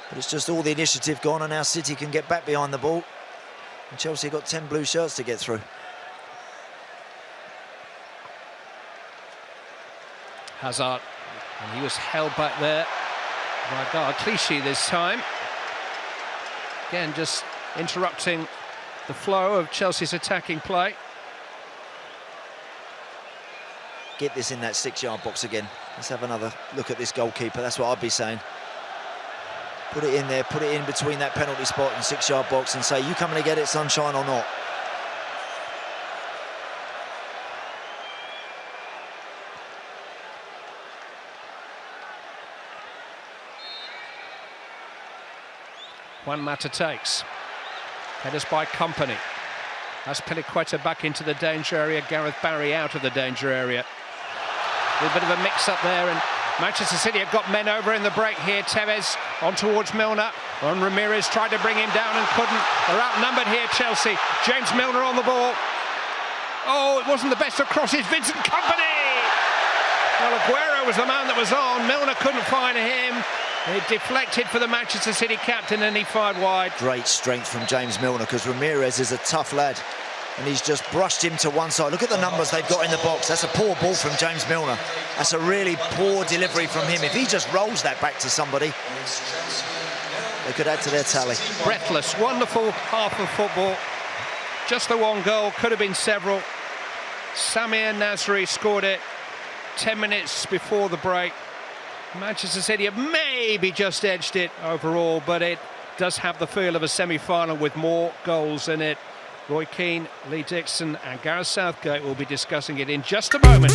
but it's just all the initiative gone, and now City can get back behind the ball, and Chelsea got 10 blue shirts to get through. Hazard, and he was held back there by Clichy this time. Again, just interrupting the flow of Chelsea's attacking play. Get this in that 6-yard box again. Let's have another look at this goalkeeper. That's what I'd be saying. Put it in there, put it in between that penalty spot and 6-yard box and say, you coming to get it, sunshine or not? Juan Mata takes. Headers by Company. That's Piliqueta back into the danger area. Gareth Barry out of the danger area. A little bit of a mix-up there, and Manchester City have got men over in the break here. Tevez on towards Milner. And Ramirez tried to bring him down and couldn't. They're outnumbered here, Chelsea. James Milner on the ball. Oh, it wasn't the best of crosses. Vincent Kompany! Well, Aguero was the man that was on. Milner couldn't find him. It deflected for the Manchester City captain, and he fired wide. Great strength from James Milner, because Ramirez is a tough lad, and he's just brushed him to one side. Look at the numbers they've got in the box. That's a poor ball from James Milner. That's a really poor delivery from him. If he just rolls that back to somebody, they could add to their tally. Breathless, wonderful half of football. Just the one goal, could have been several. Samir Nasri scored it 10 minutes before the break. Manchester City have maybe just edged it overall, but it does have the feel of a semi-final with more goals in it. Roy Keane, Lee Dixon and Gareth Southgate will be discussing it in just a moment.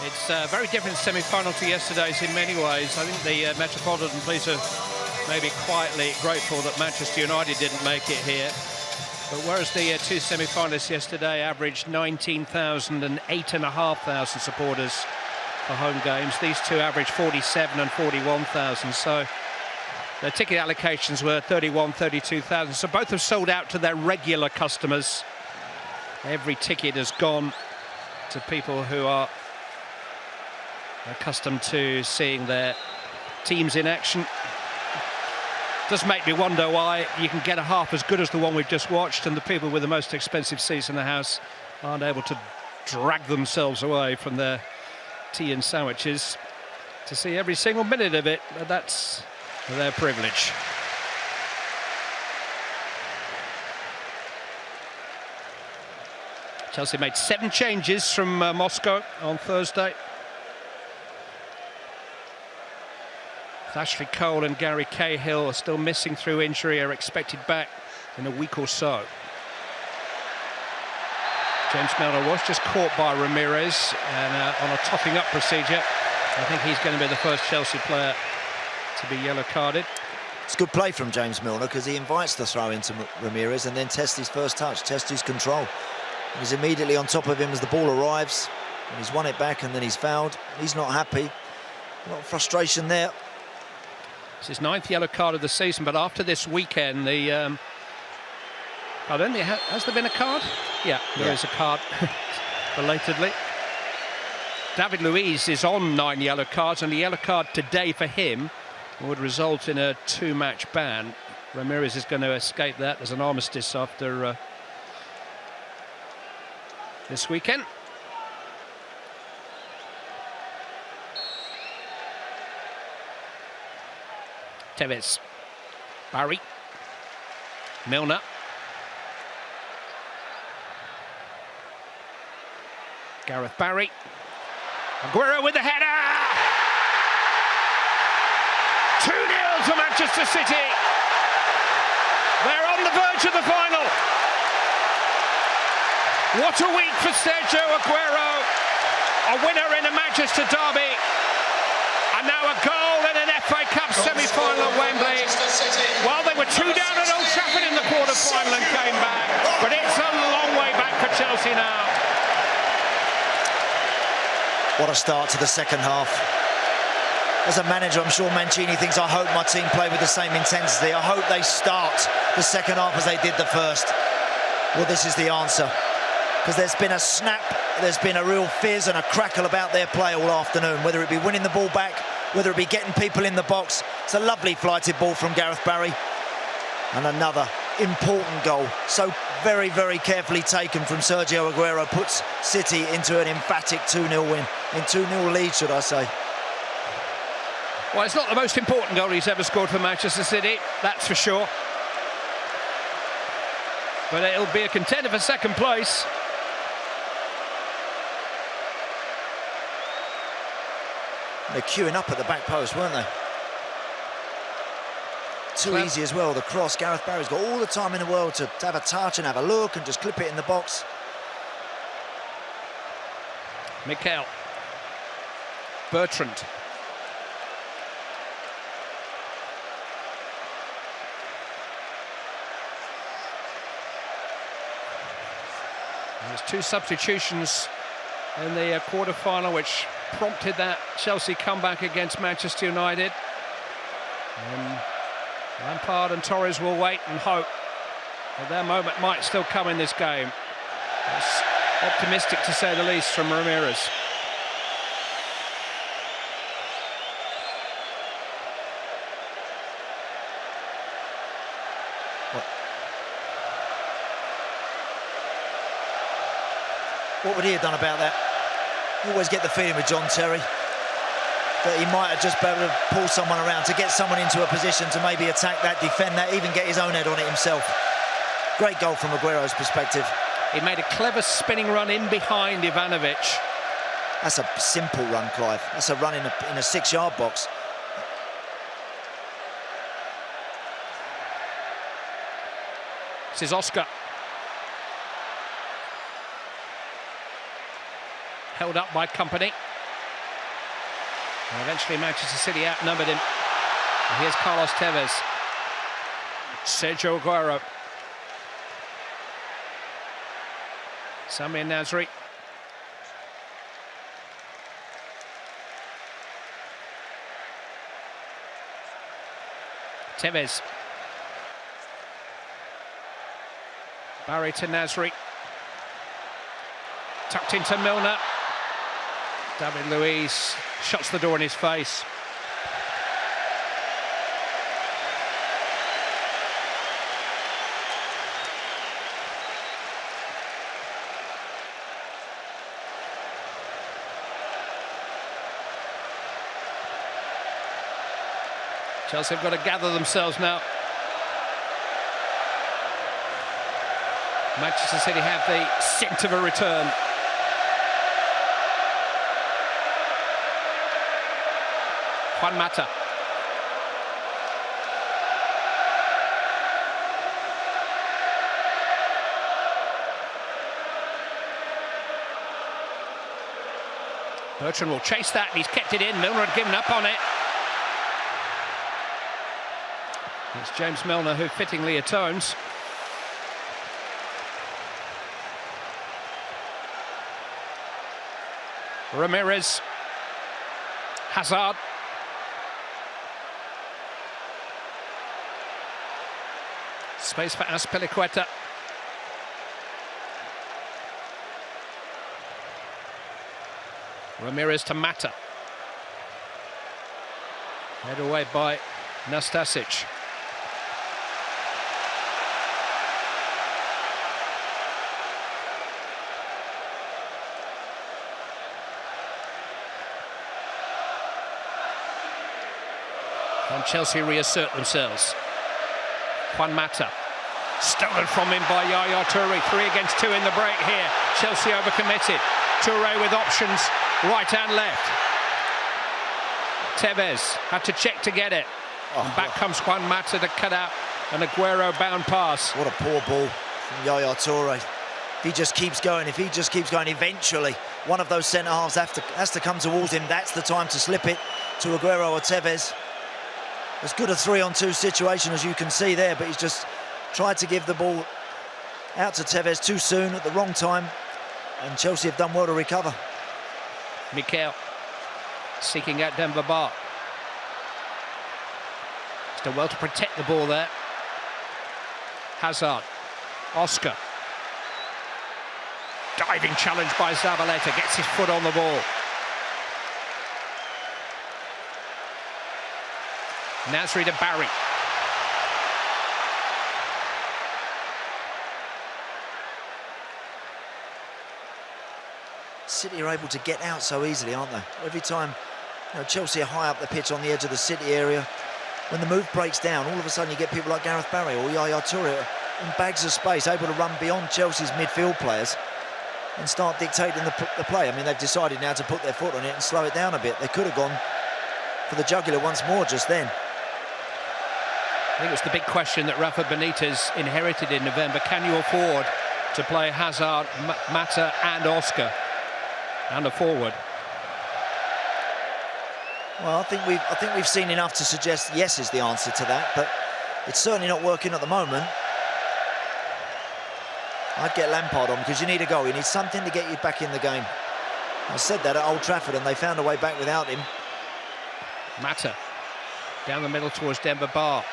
It's a very different semi-final to yesterday's in many ways. I think the Metropolitan Police are maybe quietly grateful that Manchester United didn't make it here. But whereas the two semi-finalists yesterday averaged 19,000 and 8,500 supporters for home games, these two averaged 47 and 41,000. So their ticket allocations were 31, 32,000. So both have sold out to their regular customers. Every ticket has gone to people who are accustomed to seeing their teams in action. Does make me wonder why you can get a half as good as the one we've just watched and the people with the most expensive seats in the house aren't able to drag themselves away from their tea and sandwiches to see every single minute of it. But that's their privilege. Chelsea made 7 changes from Moscow on Thursday. Ashley Cole and Gary Cahill are still missing through injury, are expected back in a week or so. James Milner was just caught by Ramirez and on a topping up procedure. I think he's going to be the first Chelsea player to be yellow carded. It's good play from James Milner because he invites the throw into Ramirez and then tests his first touch, tests his control. He's immediately on top of him as the ball arrives. And he's won it back and then he's fouled. He's not happy. A lot of frustration there. It's his 9th yellow card of the season, but after this weekend, has there been a card? Yeah, there is a card, belatedly. David Luiz is on 9 yellow cards, and the yellow card today for him would result in a 2-match ban. Ramirez is going to escape that as an armistice after this weekend. Tevez, Barry, Milner, Gareth Barry, Aguero with the header! 2-0 to Manchester City. They're on the verge of the final. What a week for Sergio Aguero, a winner in a Manchester derby. And now a goal in an FA Cup semi-final at Wembley. Well, they were 2 down at Old Trafford in the quarter-final and came back. But it's a long way back for Chelsea now. What a start to the second half. As a manager, I'm sure Mancini thinks, I hope my team play with the same intensity. I hope they start the second half as they did the first. Well, this is the answer. Because there's been a snap, there's been a real fizz and a crackle about their play all afternoon, whether it be winning the ball back, whether it be getting people in the box. It's a lovely flighted ball from Gareth Barry. And another important goal. So very, very carefully taken from Sergio Aguero, puts City into an emphatic 2-0 win. In 2-0 lead, should I say. Well, it's not the most important goal he's ever scored for Manchester City, that's for sure. But it'll be a contender for second place. They're queuing up at the back post, weren't they? Too easy as well, the cross. Gareth Barry's got all the time in the world to have a touch and have a look and just clip it in the box. Mikel. Bertrand. There's 2 substitutions in the quarter-final, which prompted that Chelsea comeback against Manchester United. Lampard and Torres will wait and hope that their moment might still come in this game. It's optimistic, to say the least, from Ramirez. What would he have done about that? You always get the feeling with John Terry that he might have just been able to pull someone around to get someone into a position to maybe attack that, defend that, even get his own head on it himself. Great goal from Aguero's perspective. He made a clever spinning run in behind Ivanovic. That's a simple run, Clive. That's a run in a 6-yard box. This is Oscar. Held up by Company. And eventually Manchester City outnumbered him. And here's Carlos Tevez. Sergio Aguero. Samir Nasri. Tevez. Barry to Nasri. Tucked into Milner. David Luiz shuts the door in his face. Chelsea have got to gather themselves now. Manchester City have the scent of a return. Juan Mata. Bertrand will chase that, and he's kept it in. Milner had given up on it. It's James Milner who fittingly atones. Ramirez. Hazard. Space for Azpilicueta. Ramirez to Mata. Head away by Nastasic. And Chelsea reassert themselves. Juan Mata. Stolen from him by Yaya Toure. 3 against 2 in the break here. Chelsea overcommitted. Toure with options right and left. Tevez had to check to get it. And back comes Juan Mata to cut out an Aguero-bound pass. What a poor ball from Yaya Toure. If he just keeps going, eventually one of those centre-halves has to come towards him. That's the time to slip it to Aguero or Tevez. As good a 3-on-2 situation as you can see there, but he's just tried to give the ball out to Tevez too soon at the wrong time, and Chelsea have done well to recover. Mikel seeking out Demba Ba. He's done well to protect the ball there. Hazard. Oscar. Diving challenge by Zabaleta, gets his foot on the ball. Nasri to Barry. City are able to get out so easily, aren't they? Every time, Chelsea are high up the pitch on the edge of the City area. When the move breaks down, all of a sudden you get people like Gareth Barry or Yaya Toure in bags of space, able to run beyond Chelsea's midfield players and start dictating the play. I mean, they've decided now to put their foot on it and slow it down a bit. They could have gone for the jugular once more just then. I think it was the big question that Rafa Benitez inherited in November. Can you afford to play Hazard, Mata and Oscar and a forward? Well, I think we've seen enough to suggest yes is the answer to that, but it's certainly not working at the moment. I'd get Lampard on because you need a goal. You need something to get you back in the game. I said that at Old Trafford and they found a way back without him. Mata down the middle towards Demba Ba.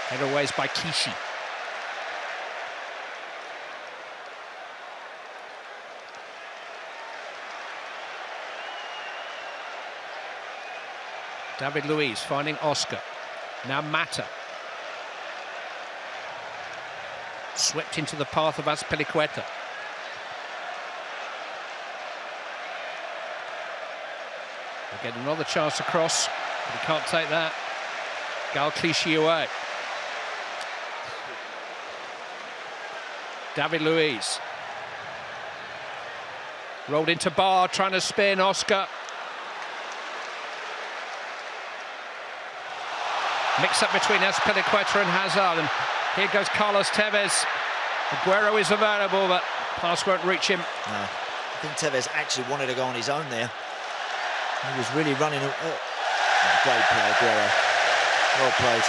Headaways by Kishi. David Luiz finding Oscar. Now Mata. Swept into the path of Azpilicueta. They get another chance to cross, but he can't take that. Gal Clichy away. David Luiz. Rolled into Bar, trying to spin Oscar. Mix up between Azpilicueta and Hazard, and here goes Carlos Tevez. Aguero is available, but pass won't reach him. No, I think Tevez actually wanted to go on his own there. He was really running. Great play, Aguero. Well played.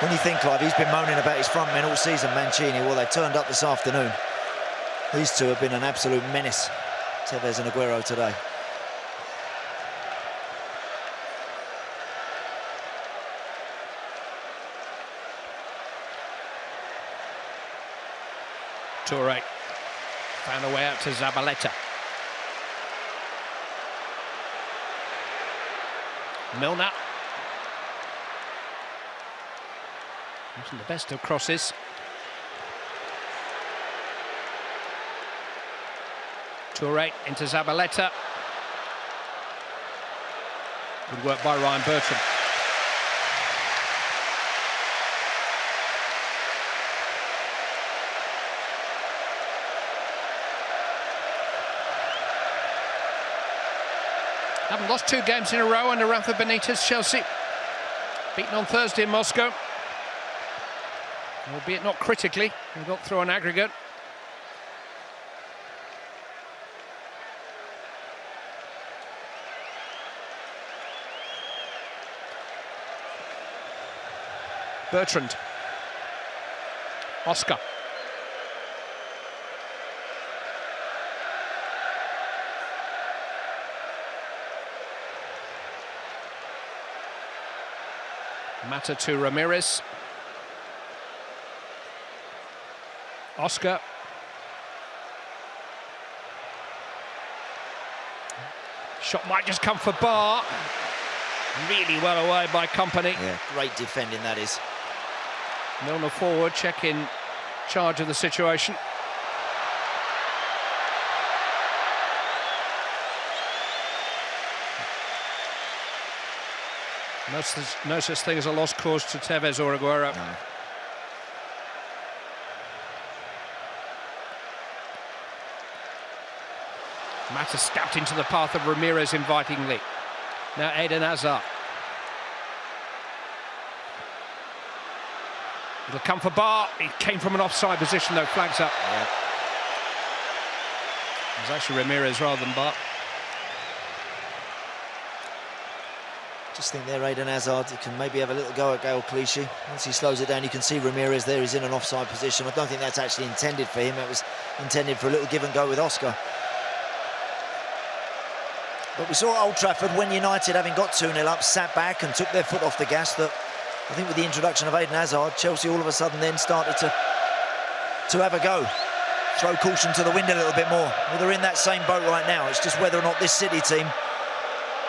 When you think, Clive, he's been moaning about his front men all season, Mancini. Well, they've turned up this afternoon. These two have been an absolute menace, Tevez and Aguero today. Toure found a way out to Zabaleta. Milner. Wasn't the best of crosses. Toure into Zabaleta. Good work by Ryan Bertrand. Haven't lost 2 games in a row under Rafa Benitez. Chelsea beaten on Thursday in Moscow, albeit not critically. They got through on aggregate. Bertrand. Oscar. Mata to Ramirez. Oscar. Shot might just come for Bar. Really well away by Company. Yeah, great defending that is. Milner forward, Czech in charge of the situation. No such thing as a lost cause to Tevez or Aguero. No. Mata stepped into the path of Ramirez invitingly. Now Eden Hazard. It'll come for Bar. It came from an offside position though, flags up. Yeah. It was actually Ramirez rather than Bar. Just think there, Eden Hazard, he can maybe have a little go at Gael Clichy. Once he slows it down, you can see Ramirez there. He's in an offside position. I don't think that's actually intended for him. It was intended for a little give and go with Oscar. But we saw at Old Trafford when United, having got 2-0 up, sat back and took their foot off the gas, that I think with the introduction of Eden Hazard, Chelsea all of a sudden then started to have a go. Throw caution to the wind a little bit more. Well, they're in that same boat right now. It's just whether or not this City team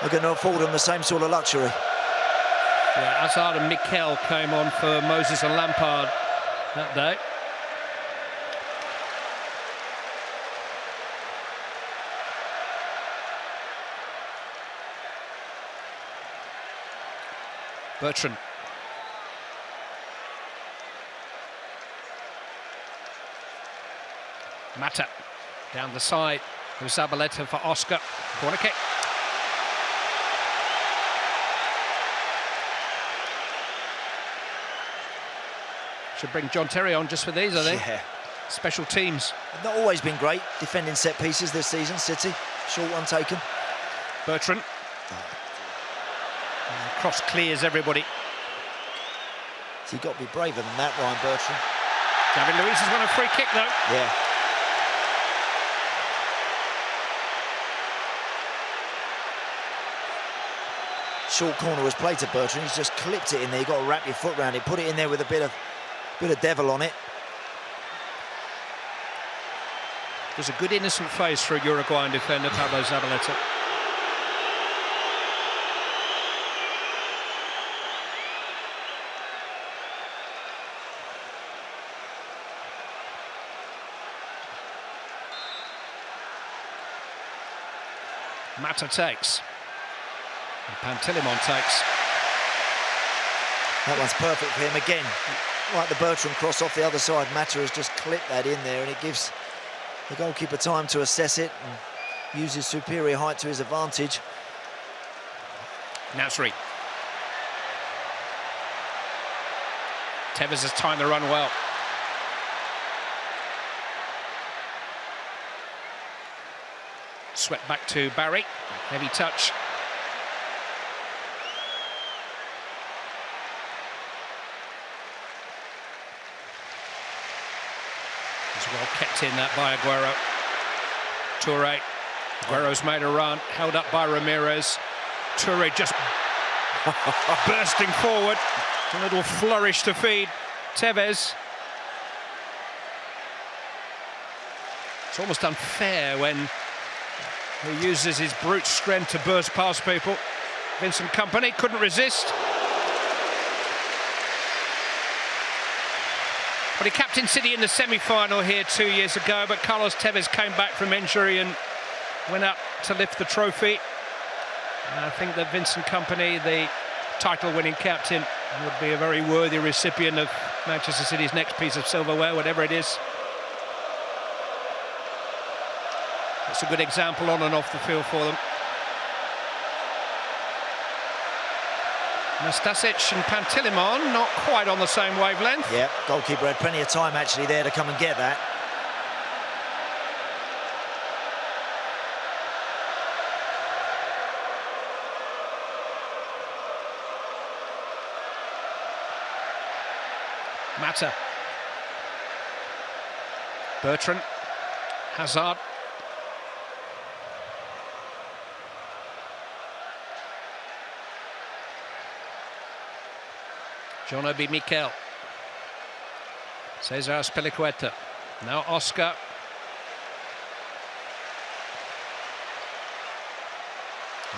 are going to afford them the same sort of luxury. Yeah, Hazard and Mikel came on for Moses and Lampard that day. Bertrand. Mata down the side with Zabaleta for Oscar. Corner kick. Should bring John Terry on just for these, I think. Yeah. Special teams. They've not always been great defending set pieces this season, City. Short one taken. Bertrand. Cross clears everybody. So you've got to be braver than that, Ryan Bertrand. David Luiz has won a free kick, though. Yeah. Short corner was played to Bertrand. He's just clipped it in there. You've got to wrap your foot around it. Put it in there with a bit of devil on it. There's a good innocent face for a Uruguayan defender, Pablo Zabaleta. Mata takes. And Pantilimon takes. That one's perfect for him again. Like the Bertrand cross off the other side, Mata has just clipped that in there, and it gives the goalkeeper time to assess it and use his superior height to his advantage. Nasri. Tevez has timed the run well. Swept back to Barry. Heavy touch. It's well kept in that by Aguero. Toure. Aguero's made a run, held up by Ramirez. Toure just bursting forward. A little flourish to feed Tevez. It's almost unfair when he uses his brute strength to burst past people. Vincent Kompany couldn't resist. But he captained City in the semi-final here 2 years ago, but Carlos Tevez came back from injury and went up to lift the trophy. And I think that Vincent Kompany, the title-winning captain, would be a very worthy recipient of Manchester City's next piece of silverware, whatever it is. It's a good example on and off the field for them. Nastasic and Pantilimon not quite on the same wavelength. Yeah, goalkeeper had plenty of time actually there to come and get that. Mata. Bertrand. Hazard. John Obi Mikel. Cesar Spilicueta. Now Oscar.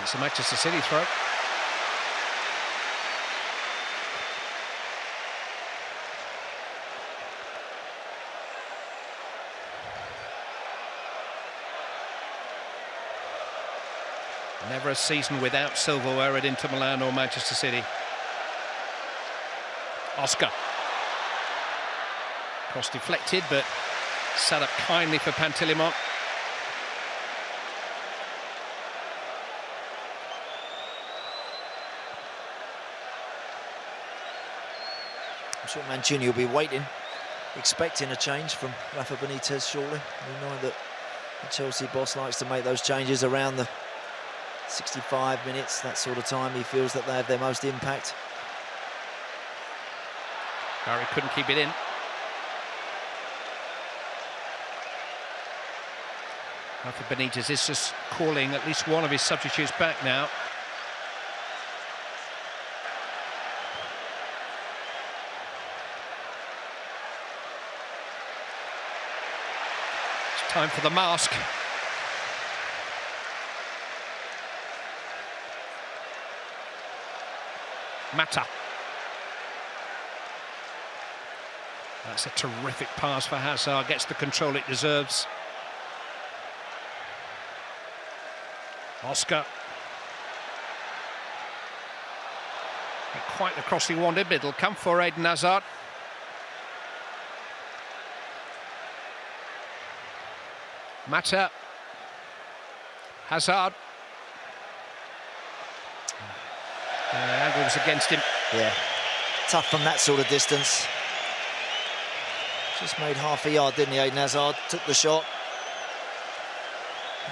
It's a Manchester City throw. Never a season without silverware at Inter Milan or Manchester City. Oscar. Cross deflected, but set up kindly for Pantilimon. I'm sure Mancini will be waiting, expecting a change from Rafa Benitez shortly. We know that the Chelsea boss likes to make those changes around the 65 minutes, that sort of time. He feels that they have their most impact. Barry couldn't keep it in. Rafa Benitez is just calling at least one of his substitutes back now. It's time for the mask. Mata. That's a terrific pass for Hazard, gets the control it deserves. Oscar. Not quite the cross he wanted, but it'll come for Eden Hazard. Mata. Hazard. The angle was against him. Yeah, tough from that sort of distance. Just made half a yard, didn't he, Eden Hazard? Took the shot.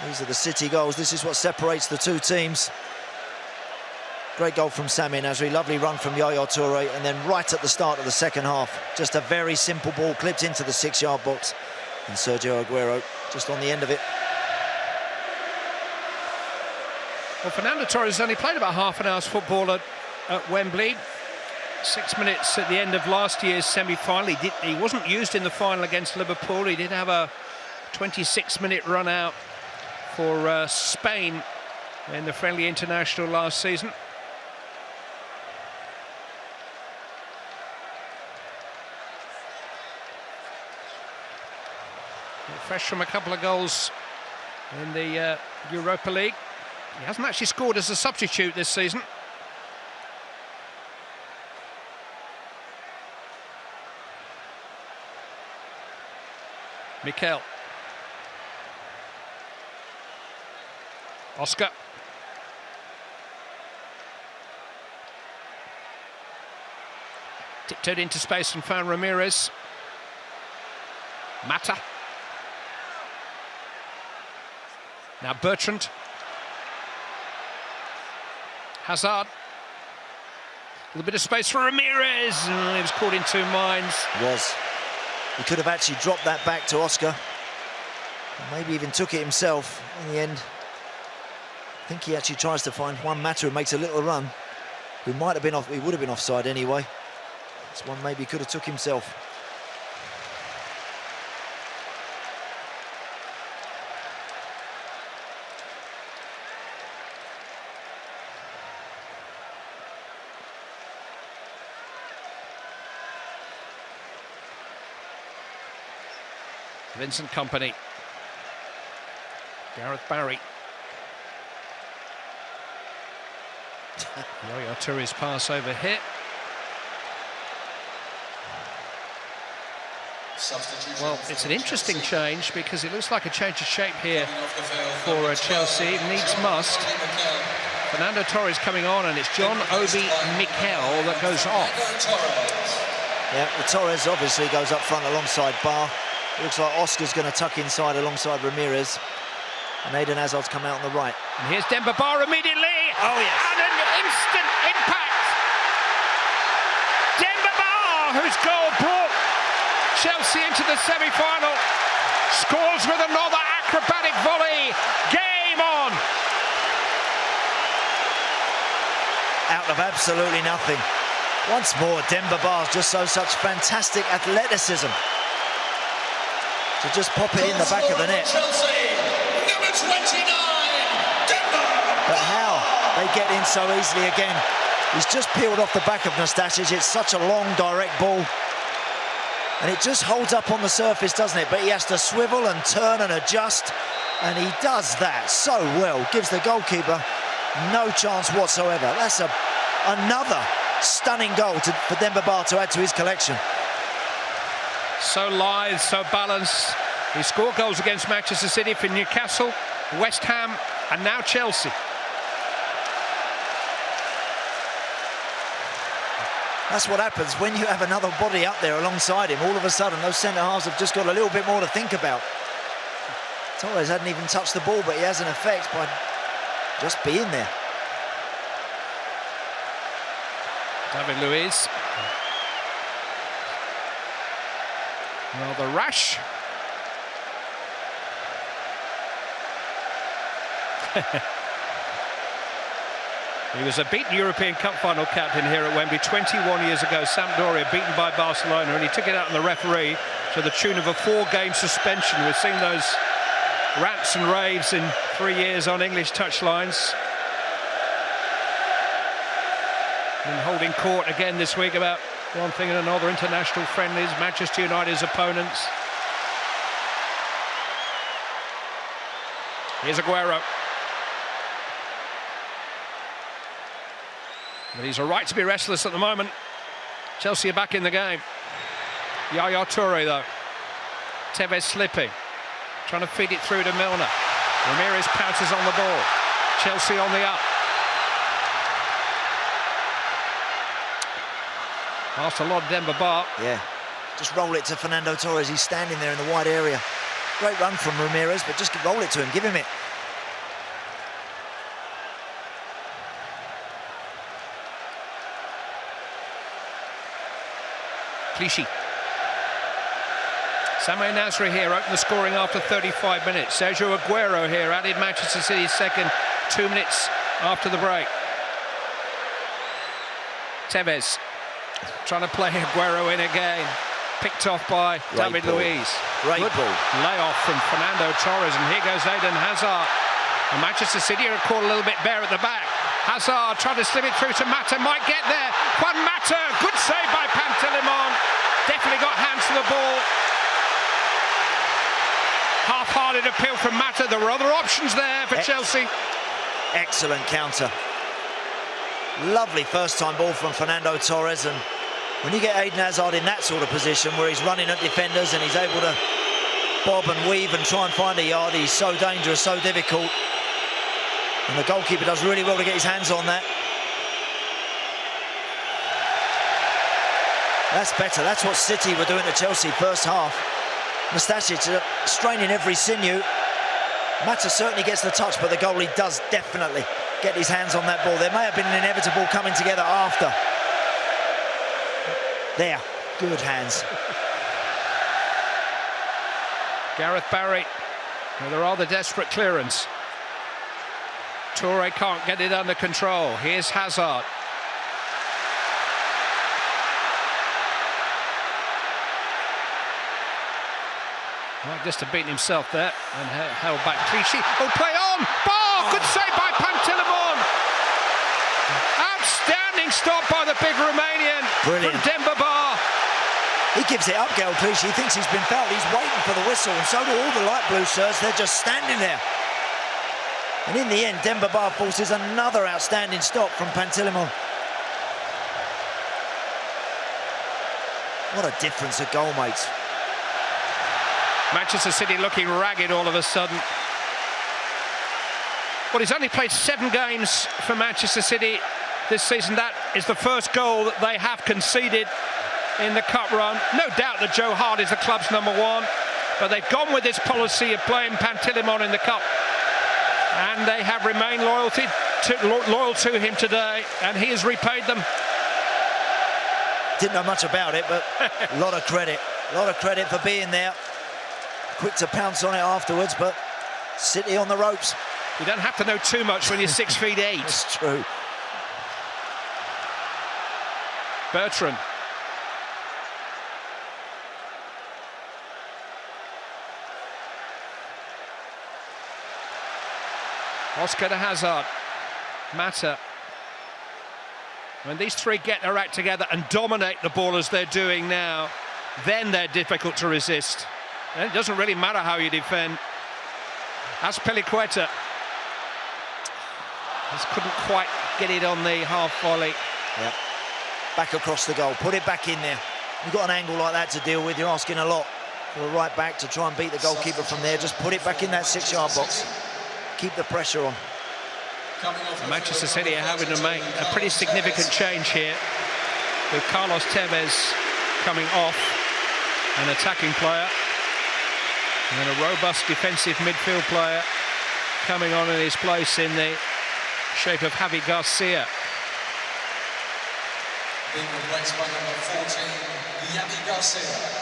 These are the City goals. This is what separates the two teams. Great goal from Sami Nasri. Lovely run from Yaya Toure. And then right at the start of the second half, just a very simple ball clipped into the 6-yard box. And Sergio Aguero just on the end of it. Well, Fernando Torres only played about half an hour's football at Wembley. 6 minutes at the end of last year's semi-final. He wasn't used in the final against Liverpool. He did have a 26-minute run out for Spain in the friendly international last season. Fresh from a couple of goals in the Europa League. He hasn't actually scored as a substitute this season. Mikel. Oscar. Tiptoed into space and found Ramirez. Mata. Now Bertrand. Hazard. A little bit of space for Ramirez. He was caught in two minds. He was. He could have actually dropped that back to Oscar. Maybe even took it himself in the end. I think he actually tries to find Juan Mata, who makes a little run. Who might have been off, he would have been offside anyway. This one maybe could have took himself. Vincent Kompany. Gareth Barry. Yaya Touré's pass over hit. Well, it's an interesting change because it looks like a change of shape here for Chelsea. Needs must. Fernando Torres coming on, and it's John Obi Mikel that goes off. Yeah, Torres obviously goes up front alongside Barr. It looks like Oscar's going to tuck inside alongside Ramirez. And Eden Hazard's come out on the right. And here's Demba Ba immediately. Oh, yes. And an instant impact. Demba Ba, whose goal brought Chelsea into the semi-final, scores with another acrobatic volley. Game on. Out of absolutely nothing. Once more, Demba Ba just shows such fantastic athleticism. To just pop it in the back of the net. Chelsea, number 29, Demba. But how they get in so easily again. He's just peeled off the back of Nastasic. It's such a long, direct ball. And it just holds up on the surface, doesn't it? But he has to swivel and turn and adjust. And he does that so well. Gives the goalkeeper no chance whatsoever. That's another stunning goal for Demba Ba to add to his collection. So lithe, so balanced. He scored goals against Manchester City for Newcastle, West Ham, and now Chelsea. That's what happens when you have another body up there alongside him. All of a sudden, those centre-halves have just got a little bit more to think about. Torres hadn't even touched the ball, but he has an effect by just being there. David Luiz. Rather rash. He was a beaten European Cup final captain here at Wembley 21 years ago. Sampdoria beaten by Barcelona, and he took it out on the referee to the tune of a 4-game suspension. We've seen those rants and raves in 3 years on English touchlines. And holding court again this week about one thing and another, international friendlies, Manchester United's opponents. Here's Aguero. But he's a right to be restless at the moment. Chelsea are back in the game. Yaya Touré, though. Tevez slipping. Trying to feed it through to Milner. Ramirez pounces on the ball. Chelsea on the up. Past a lot of Demba Ba. Yeah, just roll it to Fernando Torres. He's standing there in the wide area. Great run from Ramirez, but just roll it to him, give him it. Clichy. Samir Nasri here opened the scoring after 35 minutes. Sergio Aguero here added Manchester City's second 2 minutes after the break. Tevez trying to play Aguero in again. Picked off by David Luiz. Great ball. Layoff from Fernando Torres, and here goes Eden Hazard. And Manchester City are caught a little bit bare at the back. Hazard trying to slip it through to Mata, might get there. Juan Mata, good save by Pantilimon. Definitely got hands to the ball. Half-hearted appeal from Mata. There were other options there for Chelsea. Excellent counter. Lovely first-time ball from Fernando Torres, and when you get Eden Hazard in that sort of position where he's running at defenders and he's able to bob and weave and try and find a yard, he's so dangerous, so difficult. And the goalkeeper does really well to get his hands on that. That's better. That's what City were doing to Chelsea first half. Nastasic straining every sinew. Mata certainly gets the touch, but the goalie does definitely get his hands on that ball. There may have been an inevitable coming together after. There, good hands. Gareth Barry with a rather desperate clearance. Toure can't get it under control. Here's Hazard. Well, just to beat himself there and held back. Clichy. Oh, play on! Bar! Good save by Pantilimon! Outstanding stop by the big Romanian. Brilliant. From Demba Ba. He gives it up, Gael Clichy. He thinks he's been fouled. He's waiting for the whistle, and so do all the light blue shirts. They're just standing there. And in the end, Demba Ba forces another outstanding stop from Pantilimon. What a difference a goal makes. Manchester City looking ragged all of a sudden. Well, he's only played 7 games for Manchester City this season. That is the first goal that they have conceded in the cup run. No doubt that Joe Hart is the club's #1, but they've gone with this policy of playing Pantilimon in the cup, and they have remained loyal to him today, and he has repaid them. Didn't know much about it, but a lot of credit. A lot of credit for being there. Quick to pounce on it afterwards, but City on the ropes. You don't have to know too much when you're 6'8". It's true. Bertrand. Oscar to Hazard. Mata. When these three get their act together and dominate the ball as they're doing now, then they're difficult to resist. And it doesn't really matter how you defend. Azpilicueta. Just couldn't quite get it on the half volley. Yeah. Back across the goal. Put it back in there. You've got an angle like that to deal with. You're asking a lot for a right back to try and beat the goalkeeper from there. Just put it back in that 6-yard box. Keep the pressure on. Manchester City are having to make a pretty significant change here, with Carlos Tevez coming off, an attacking player, and a robust defensive midfield player coming on in his place in the shape of Javi Garcia. Being replaced by number 14, Javi Garcia.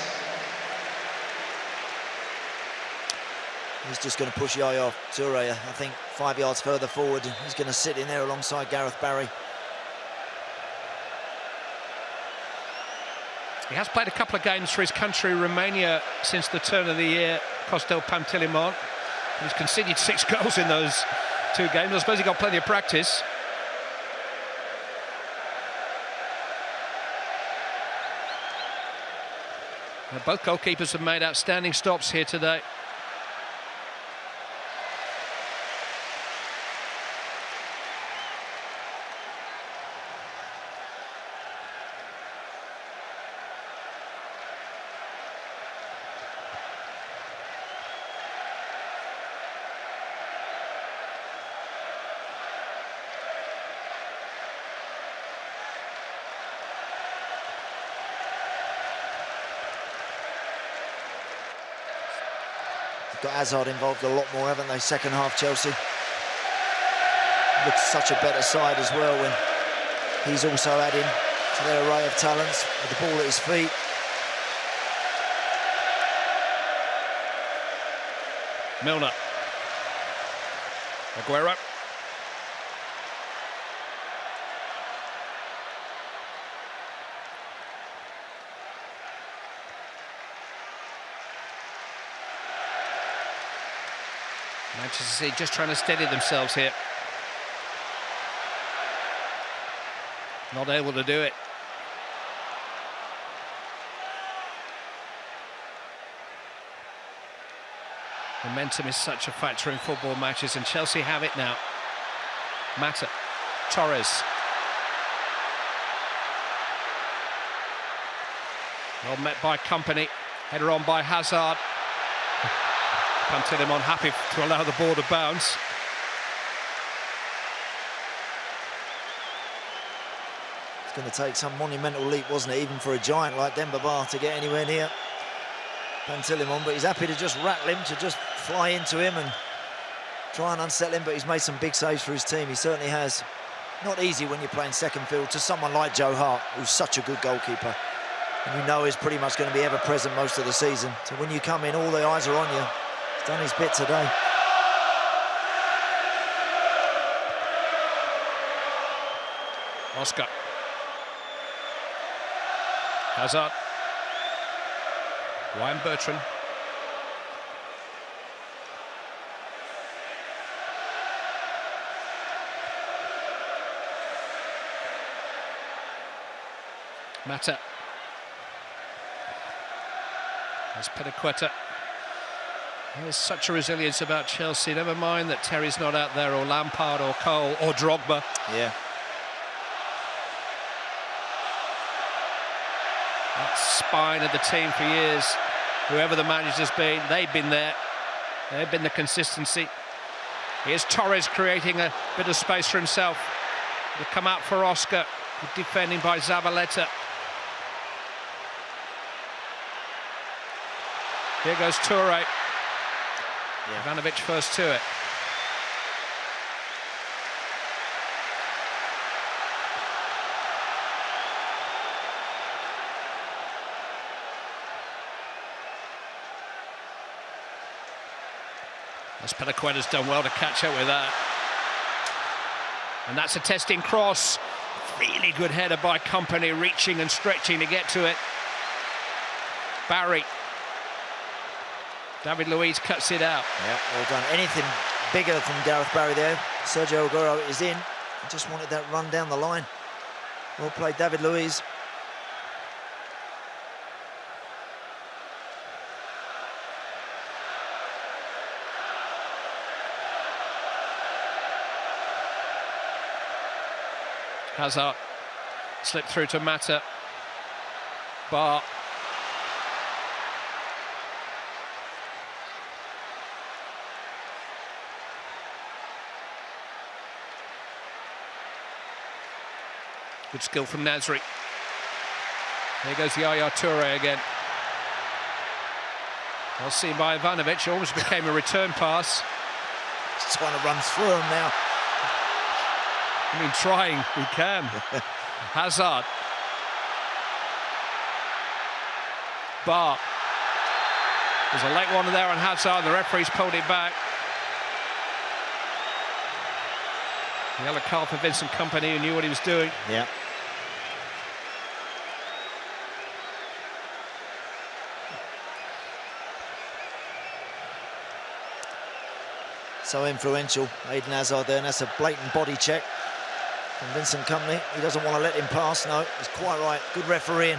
He's just going to push Yaya Toure, I think, 5 yards further forward. He's going to sit in there alongside Gareth Barry. He has played a couple of games for his country, Romania, since the turn of the year, Costel Pantilimon. He's conceded 6 goals in those 2 games. I suppose he got plenty of practice. Both goalkeepers have made outstanding stops here today. Got Hazard involved a lot more, haven't they? Second half, Chelsea. Looks such a better side as well when he's also adding to their array of talents with the ball at his feet. Milner. Aguero. Manchester City just trying to steady themselves here. Not able to do it. Momentum is such a factor in football matches, and Chelsea have it now. Mata. Torres. Well met by Company. Header on by Hazard. Pantilimon happy to allow the ball to bounce. It's going to take some monumental leap, wasn't it, even for a giant like Demba Ba to get anywhere near Pantilimon, but he's happy to just rattle him, to just fly into him and try and unsettle him, but he's made some big saves for his team. He certainly has. Not easy when you're playing second field to someone like Joe Hart, who's such a good goalkeeper. And you know he's pretty much going to be ever-present most of the season. So when you come in, all the eyes are on you. He's done his bit today. Oscar. Hazard. Ryan Bertrand. Mata. There's Pediqueta. There's such a resilience about Chelsea. Never mind that Terry's not out there, or Lampard, or Cole, or Drogba. Yeah. That spine of the team for years. Whoever the manager's been, they've been there. They've been the consistency. Here's Torres creating a bit of space for himself. They come out for Oscar, defending by Zabaleta. Here goes Toure. Yeah. Ivanovic first to it. As Pediqueta's done well to catch up with that. And that's a testing cross. Really good header by Company, reaching and stretching to get to it. Barry. David Luiz cuts it out. Yeah, well done. Anything bigger from Gareth Barry there. Sergio Aguero is in. He just wanted that run down the line. Well played, David Luiz. Hazard slipped through to Mata. Bar. Good skill from Nasri. There goes Yaya Toure again. Well seen by Ivanovic. Almost became a return pass. Just trying to run through him now. I mean, trying, he can. Hazard. Bar. There's a late one there on Hazard. The referee's pulled it back. The yellow card for Vincent Kompany, who knew what he was doing. Yeah. So influential, Eden Hazard there, and that's a blatant body check from Vincent Kompany. He doesn't want to let him pass, no, he's quite right. Good refereeing.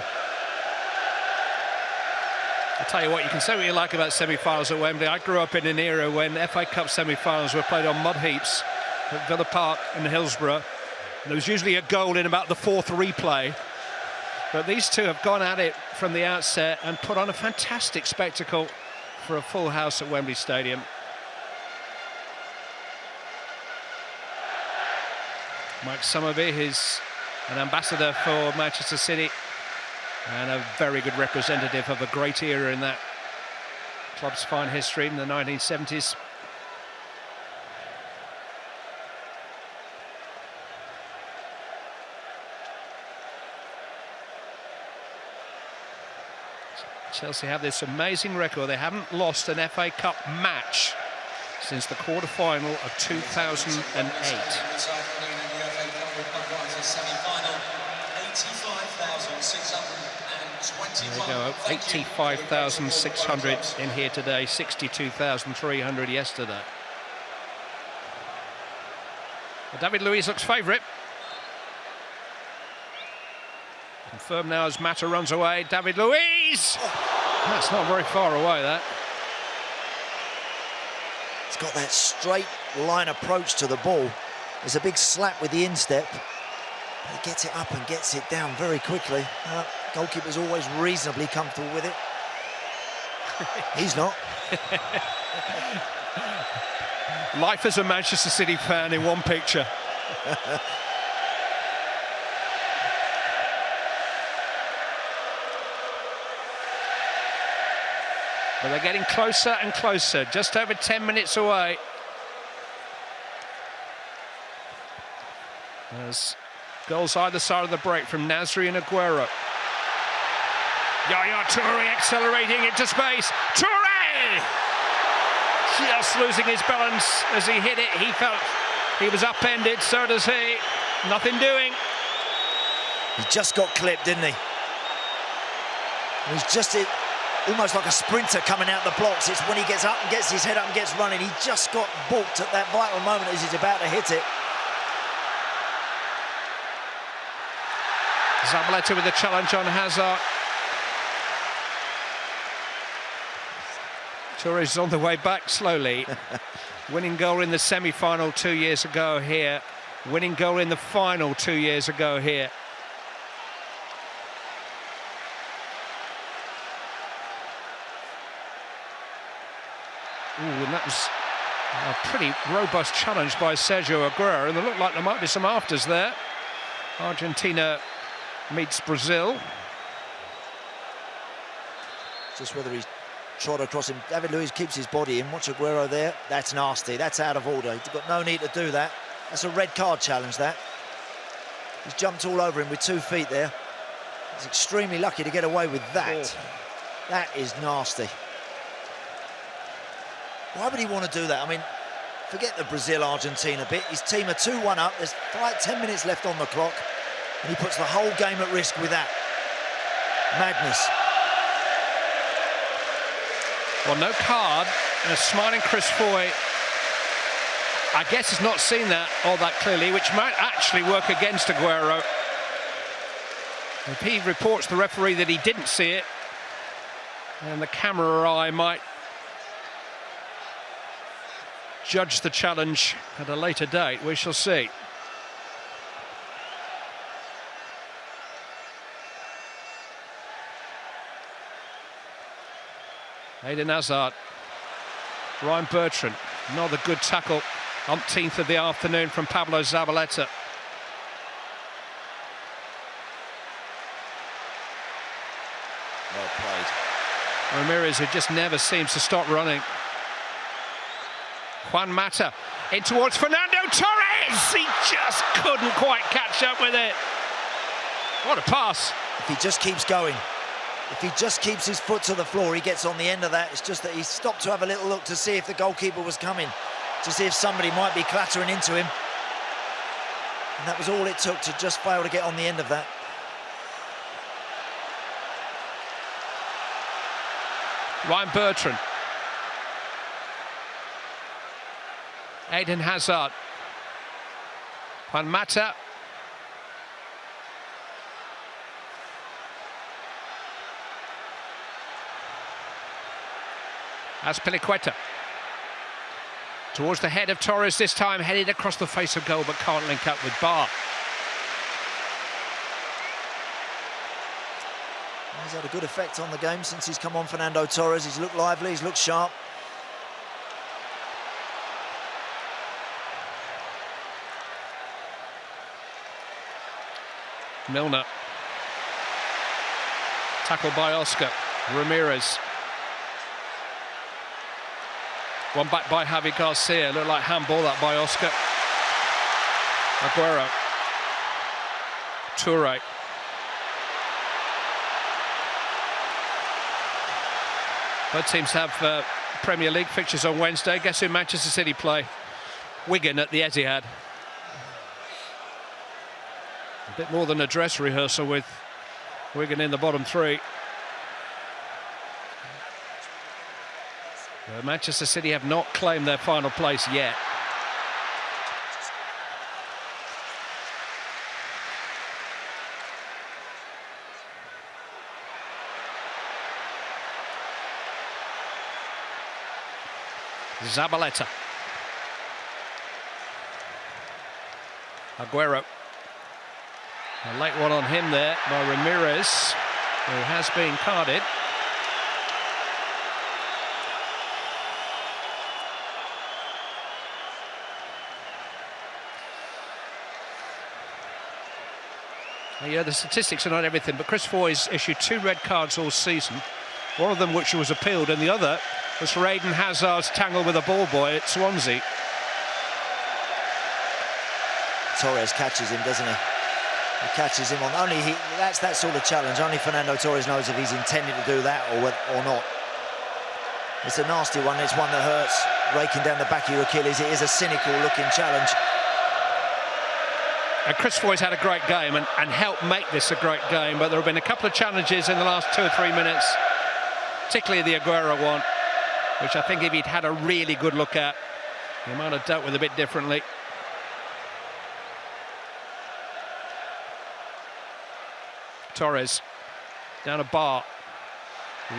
I'll tell you what, you can say what you like about semi-finals at Wembley. I grew up in an era when FA Cup semi-finals were played on mud heaps at Villa Park in Hillsborough. And there was usually a goal in about the fourth replay. But these two have gone at it from the outset and put on a fantastic spectacle for a full house at Wembley Stadium. Mike Summerby is an ambassador for Manchester City and a very good representative of a great era in that club's fine history in the 1970s. Chelsea have this amazing record. They haven't lost an FA Cup match since the quarter-final of 2008. There we go, 85,600 in here today, 62,300 yesterday. Well, David Luiz looks favourite. Confirmed now as Mata runs away. David Luiz! That's not very far away, that. He's got that straight line approach to the ball. There's a big slap with the instep. He gets it up and gets it down very quickly. Goalkeeper's always reasonably comfortable with it. He's not. Life as a Manchester City fan in one picture. But they're getting closer and closer, just over 10 minutes away. There's goals either side of the break from Nasri and Aguero. Yaya Toure accelerating into space. Toure! Just losing his balance as he hit it. He felt he was upended, so does he. Nothing doing. He just got clipped, didn't he? He's just almost like a sprinter coming out the blocks. It's when he gets up and gets his head up and gets running. He just got balked at that vital moment as he's about to hit it. Zabaleta with the challenge on Hazard. Torres is on the way back slowly. Winning goal in the semi-final 2 years ago here. Winning goal in the final 2 years ago here. Ooh, and that was a pretty robust challenge by Sergio Aguero, and it looked like there might be some afters there. Argentina meets Brazil. Just whether he's trod across him. David Luiz keeps his body in. Watch Aguero there. That's nasty. That's out of order. He's got no need to do that. That's a red card challenge, that. He's jumped all over him with 2 feet there. He's extremely lucky to get away with that. Oh. That is nasty. Why would he want to do that? I mean, forget the Brazil-Argentina bit. His team are 2-1 up. There's 10 minutes left on the clock. And he puts the whole game at risk with that. Madness. Well, no card, and a smiling Chris Foy, I guess, has not seen that all that clearly, which might actually work against Aguero. If he reports the referee that he didn't see it, and the camera eye might judge the challenge at a later date, we shall see. Eden Hazard, Ryan Bertrand, another good tackle, umpteenth of the afternoon from Pablo Zabaleta. Well played. Ramirez, who just never seems to stop running. Juan Mata in towards Fernando Torres. He just couldn't quite catch up with it. What a pass. If he just keeps going, if he just keeps his foot to the floor, he gets on the end of that. It's just that he stopped to have a little look to see if the goalkeeper was coming, to see if somebody might be clattering into him. And that was all it took to just fail to get on the end of that. Ryan Bertrand. Eden Hazard. Juan Mata. Azpilicueta. Towards the head of Torres this time, headed across the face of goal, but can't link up with Bar. He's had a good effect on the game since he's come on, Fernando Torres. He's looked lively, he's looked sharp. Milner. Tackled by Oscar. Ramirez. One back by Javi Garcia. Looked like handball that by Oscar. Aguero. Toure. Both teams have Premier League fixtures on Wednesday. Guess who Manchester City play? Wigan at the Etihad. A bit more than a dress rehearsal with Wigan in the bottom three. Manchester City have not claimed their final place yet. Zabaleta. Aguero. A late one on him there by Ramirez, who has been carded. Yeah, the statistics are not everything, but Chris Foy's issued 2 red cards all season, one of them which was appealed, and the other was for Eden Hazard's tangle with a ball boy at Swansea. Torres catches him, doesn't he? He catches him on that's that sort of challenge. Only Fernando Torres knows if he's intending to do that or not. It's a nasty one. It's one that hurts. Raking down the back of your Achilles. It is a cynical-looking challenge. And Chris Foy's had a great game and helped make this a great game, but there have been a couple of challenges in the last 2 or 3 minutes, particularly the Aguero one, which I think if he'd had a really good look at, he might have dealt with a bit differently. Torres down a bar,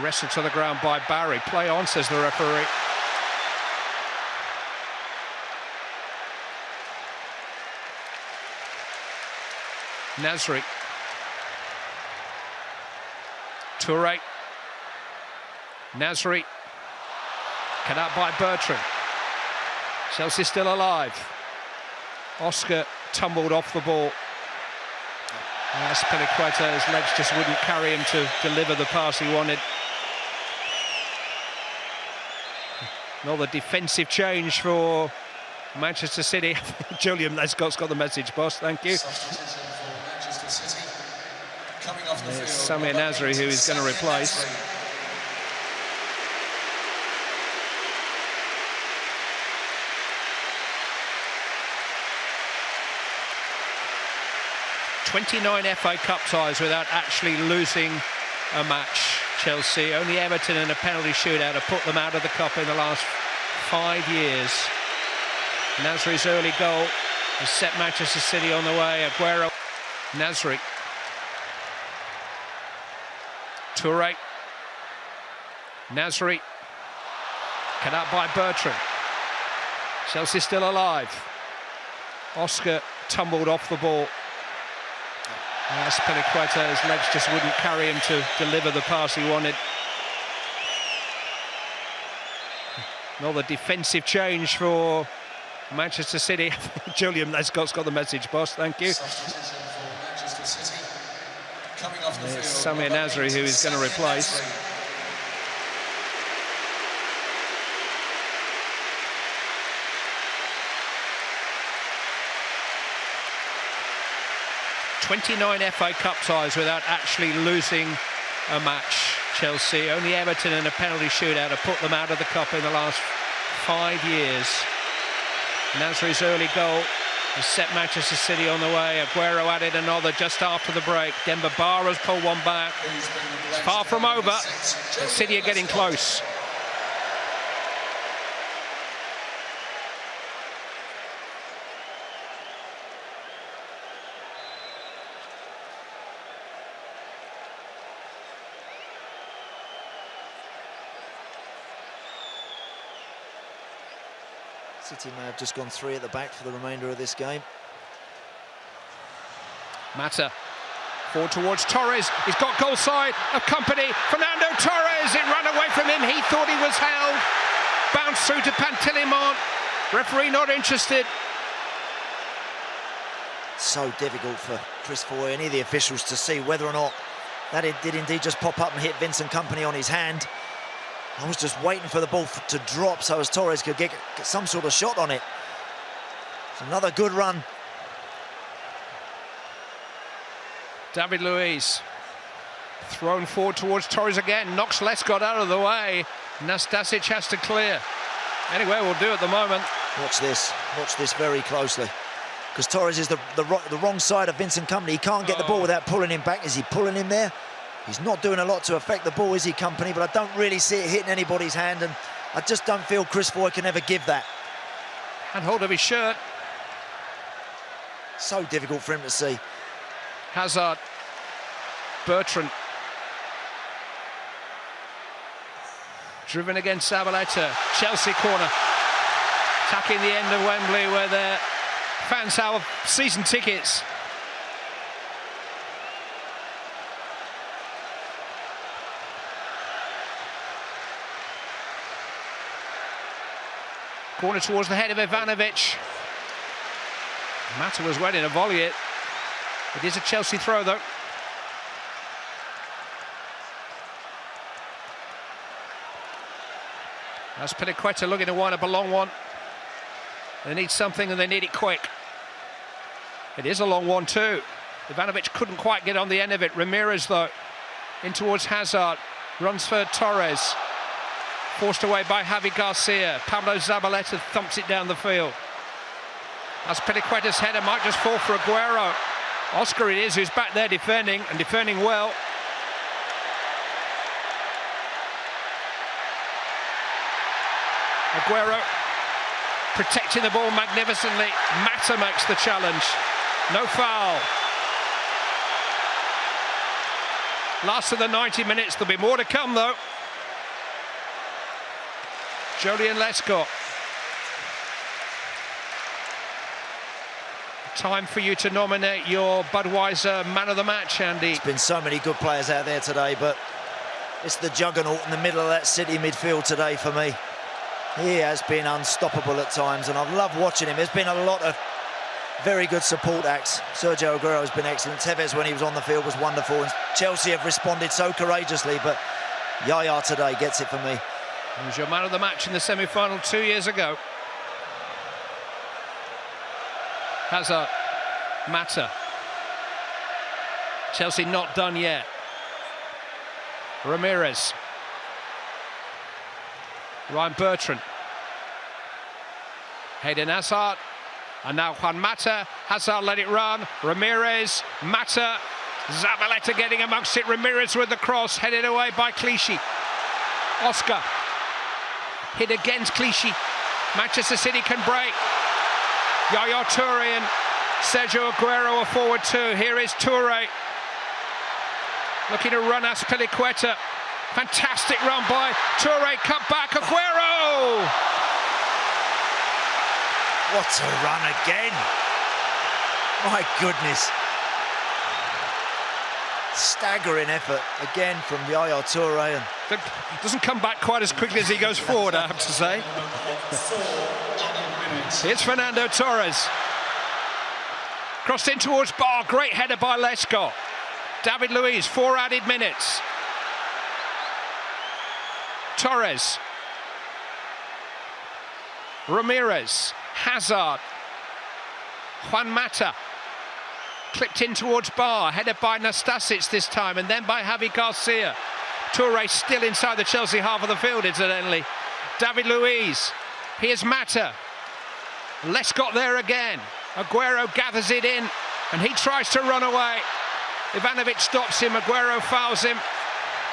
wrestled to the ground by Barry. Play on, says the referee. Nasri. Toure. Nasri. Cut out by Bertrand. Chelsea still alive. Oscar tumbled off the ball. Azpilicueta's legs just wouldn't carry him to deliver the pass he wanted. Another defensive change for Manchester City. Julian Lescott's got the message, boss. Thank you. There's Samir Nasri, who is going to replace. "29 FA Cup ties without actually losing a match, Chelsea. Only Everton and a penalty shootout have put them out of the Cup in the last 5 years. Nasri's early goal has set Manchester City on the way. Aguero. Nasri. Toure. Nasri. Cut out by Bertrand. Chelsea still alive. Oscar tumbled off the ball. Azpilicueta's legs just wouldn't carry him to deliver the pass he wanted. Another defensive change for Manchester City. Julian Lescott's got the message, boss. Thank you. There's Samir Nasri, who is going to replace. "29 FA Cup ties without actually losing a match, Chelsea. Only Everton and a penalty shootout have put them out of the Cup in the last 5 years. Nasri's early goal has set Manchester City on the way. Aguero added another just after the break. Demba Ba's pulled one back. It's far from over, but City are getting close. City may have just gone 3 at the back for the remainder of this game. Mata forward towards Torres. He's got goal side of company. Fernando Torres. It ran away from him. He thought he was held. Bounced through to Pantilimon. Referee not interested. So difficult for Chris Foy and any of the officials to see whether or not that it did indeed just pop up and hit Vincent Kompany on his hand. I was just waiting for the ball to drop so as Torres could get some sort of shot on it. It's another good run. David Luiz thrown forward towards Torres again. Knocks Lescott out of the way. Nastasic has to clear. Anyway, we'll do at the moment. Watch this very closely. Because Torres is the wrong side of Vincent Kompany. He can't get the ball without pulling him back. Is he pulling him there? He's not doing a lot to affect the ball, is he, Kompany? But I don't really see it hitting anybody's hand, and I just don't feel Chris Foy can ever give that. Had hold of his shirt. So difficult for him to see. Hazard. Bertrand. Driven against Zabaleta. Chelsea corner. Attacking the end of Wembley where their fans have season tickets. Corner towards the head of Ivanovic. Mata was ready to volley it. It is a Chelsea throw, though. Azpilicueta looking to wind up a long one. They need something and they need it quick. It is a long one too. Ivanovic couldn't quite get on the end of it. Ramirez, though, in towards Hazard. Runs for Torres. Forced away by Javi Garcia. Pablo Zabaleta thumps it down the field. Azpilicueta's header might just fall for Aguero. Oscar it is who's back there defending, and defending well. Aguero protecting the ball magnificently. Mata makes the challenge. No foul. Last of the 90 minutes. There'll be more to come, though. Jolien Lescott. Time for you to nominate your Budweiser man of the match, Andy. There's been so many good players out there today, but it's the juggernaut in the middle of that City midfield today for me. He has been unstoppable at times, and I've loved watching him. There's been a lot of very good support acts. Sergio Aguero has been excellent. Tevez, when he was on the field, was wonderful. And Chelsea have responded so courageously, but Yaya today gets it for me. He was your man of the match in the semi-final 2 years ago. Hazard, Mata. Chelsea not done yet. Ramirez. Ryan Bertrand. Hayden Hazard. And now Juan Mata. Hazard let it run. Ramirez, Mata. Zabaleta getting amongst it. Ramirez with the cross. Headed away by Clichy. Oscar. Hit against Clichy. Manchester City can break. Yaya Toure and Sergio Aguero are forward too. Here is Toure. Looking to run Azpilicueta. Fantastic run by Toure. Cut back. Aguero! What a run again. My goodness. Staggering effort again from Yaya Toure. And doesn't come back quite as quickly as he goes forward, I have to say. It's Fernando Torres. Crossed in towards bar. Great header by Lescott. David Luiz, 4 added minutes. Torres. Ramirez. Hazard. Juan Mata. Clipped in towards bar. Headed by Nastasic this time, and then by Javi Garcia. Toure still inside the Chelsea half of the field, incidentally. David Luiz. Here's Mata. Lescott there again. Aguero gathers it in, and he tries to run away. Ivanovic stops him. Aguero fouls him.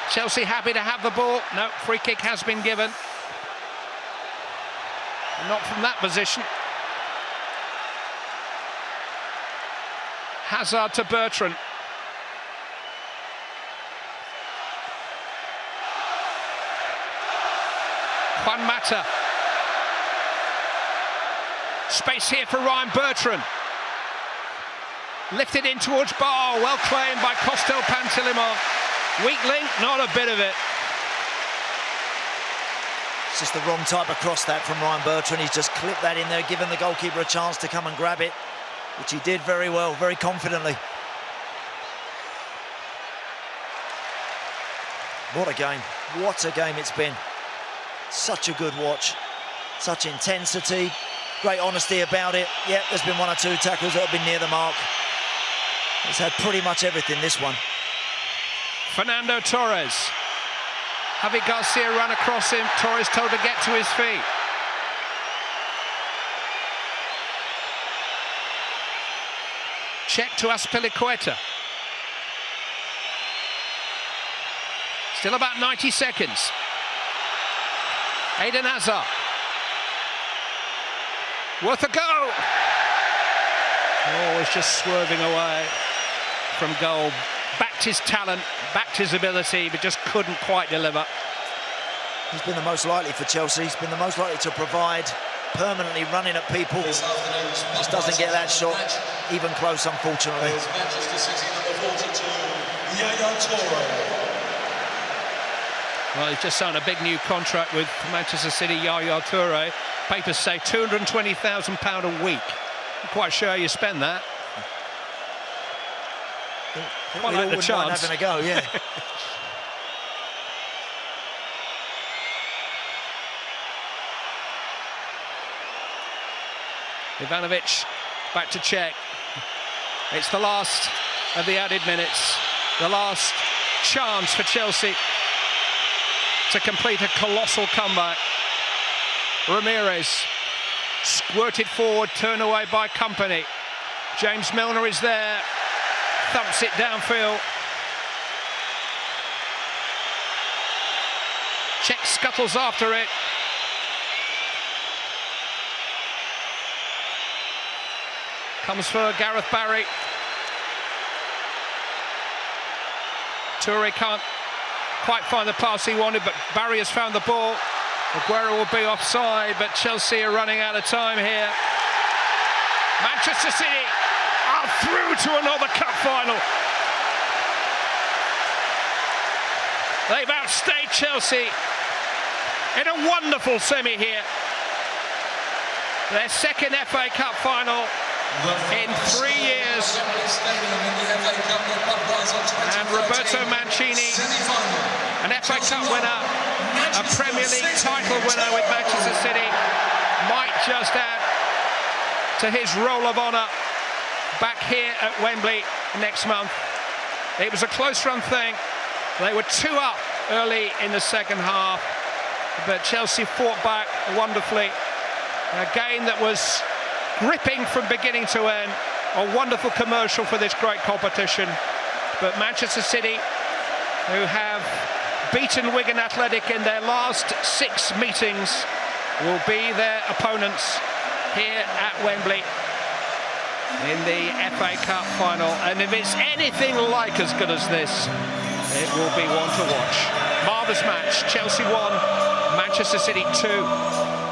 Chelsea happy to have the ball. No, free kick has been given. Not from that position. Hazard to Bertrand. Juan Mata. Space here for Ryan Bertrand. Lifted in towards bar. Well claimed by Costel Pantilimon. Weak link, not a bit of it. it's just the wrong type of cross that from Ryan Bertrand. He's just clipped that in there, given the goalkeeper a chance to come and grab it, which he did very well, very confidently. What a game. What a game it's been. Such a good watch. Such intensity. Great honesty about it. Yep, there's been one or two tackles that have been near the mark. It's had pretty much everything, this one. Fernando Torres. Javi Garcia ran across him. Torres told to get to his feet. Check to Azpilicueta. Still about 90 seconds. Eden Hazard. Worth a go. Always just swerving away from goal. Backed his talent, backed his ability, but just couldn't quite deliver. He's been the most likely for Chelsea. He's been the most likely to provide, permanently running at people. Just doesn't get that shot even close, unfortunately. Manchester City number 42, Yaya Toure. Well, he's just signed a big new contract with Manchester City, Yaya Toure. Papers say £220,000 a week. I'm quite sure how you spend that. Quite like the chance. Having a go, yeah. Ivanovic back to check. It's the last of the added minutes, the last chance for Chelsea to complete a colossal comeback. Ramirez squirted forward, turned away by Company. James Milner is there, thumps it downfield. Czech scuttles after it. Comes for Gareth Barry. Toure can't quite find the pass he wanted, but Barry has found the ball. Aguero will be offside, but Chelsea are running out of time here. Manchester City are through to another cup final. They've outstayed Chelsea in a wonderful semi here. Their second FA Cup final in 3 years. And Roberto Mancini, an FA Cup winner, a Premier League title winner with Manchester City, might just add to his roll of honour back here at Wembley next month. It was a close-run thing. They were 2 up early in the second half, but Chelsea fought back wonderfully. A game that was gripping from beginning to end. A wonderful commercial for this great competition. But Manchester City, who have beaten Wigan Athletic in their last 6 meetings, will be their opponents here at Wembley in the FA Cup final. And if it's anything like as good as this, it will be one to watch. Marvellous match. Chelsea 1, Manchester City 2.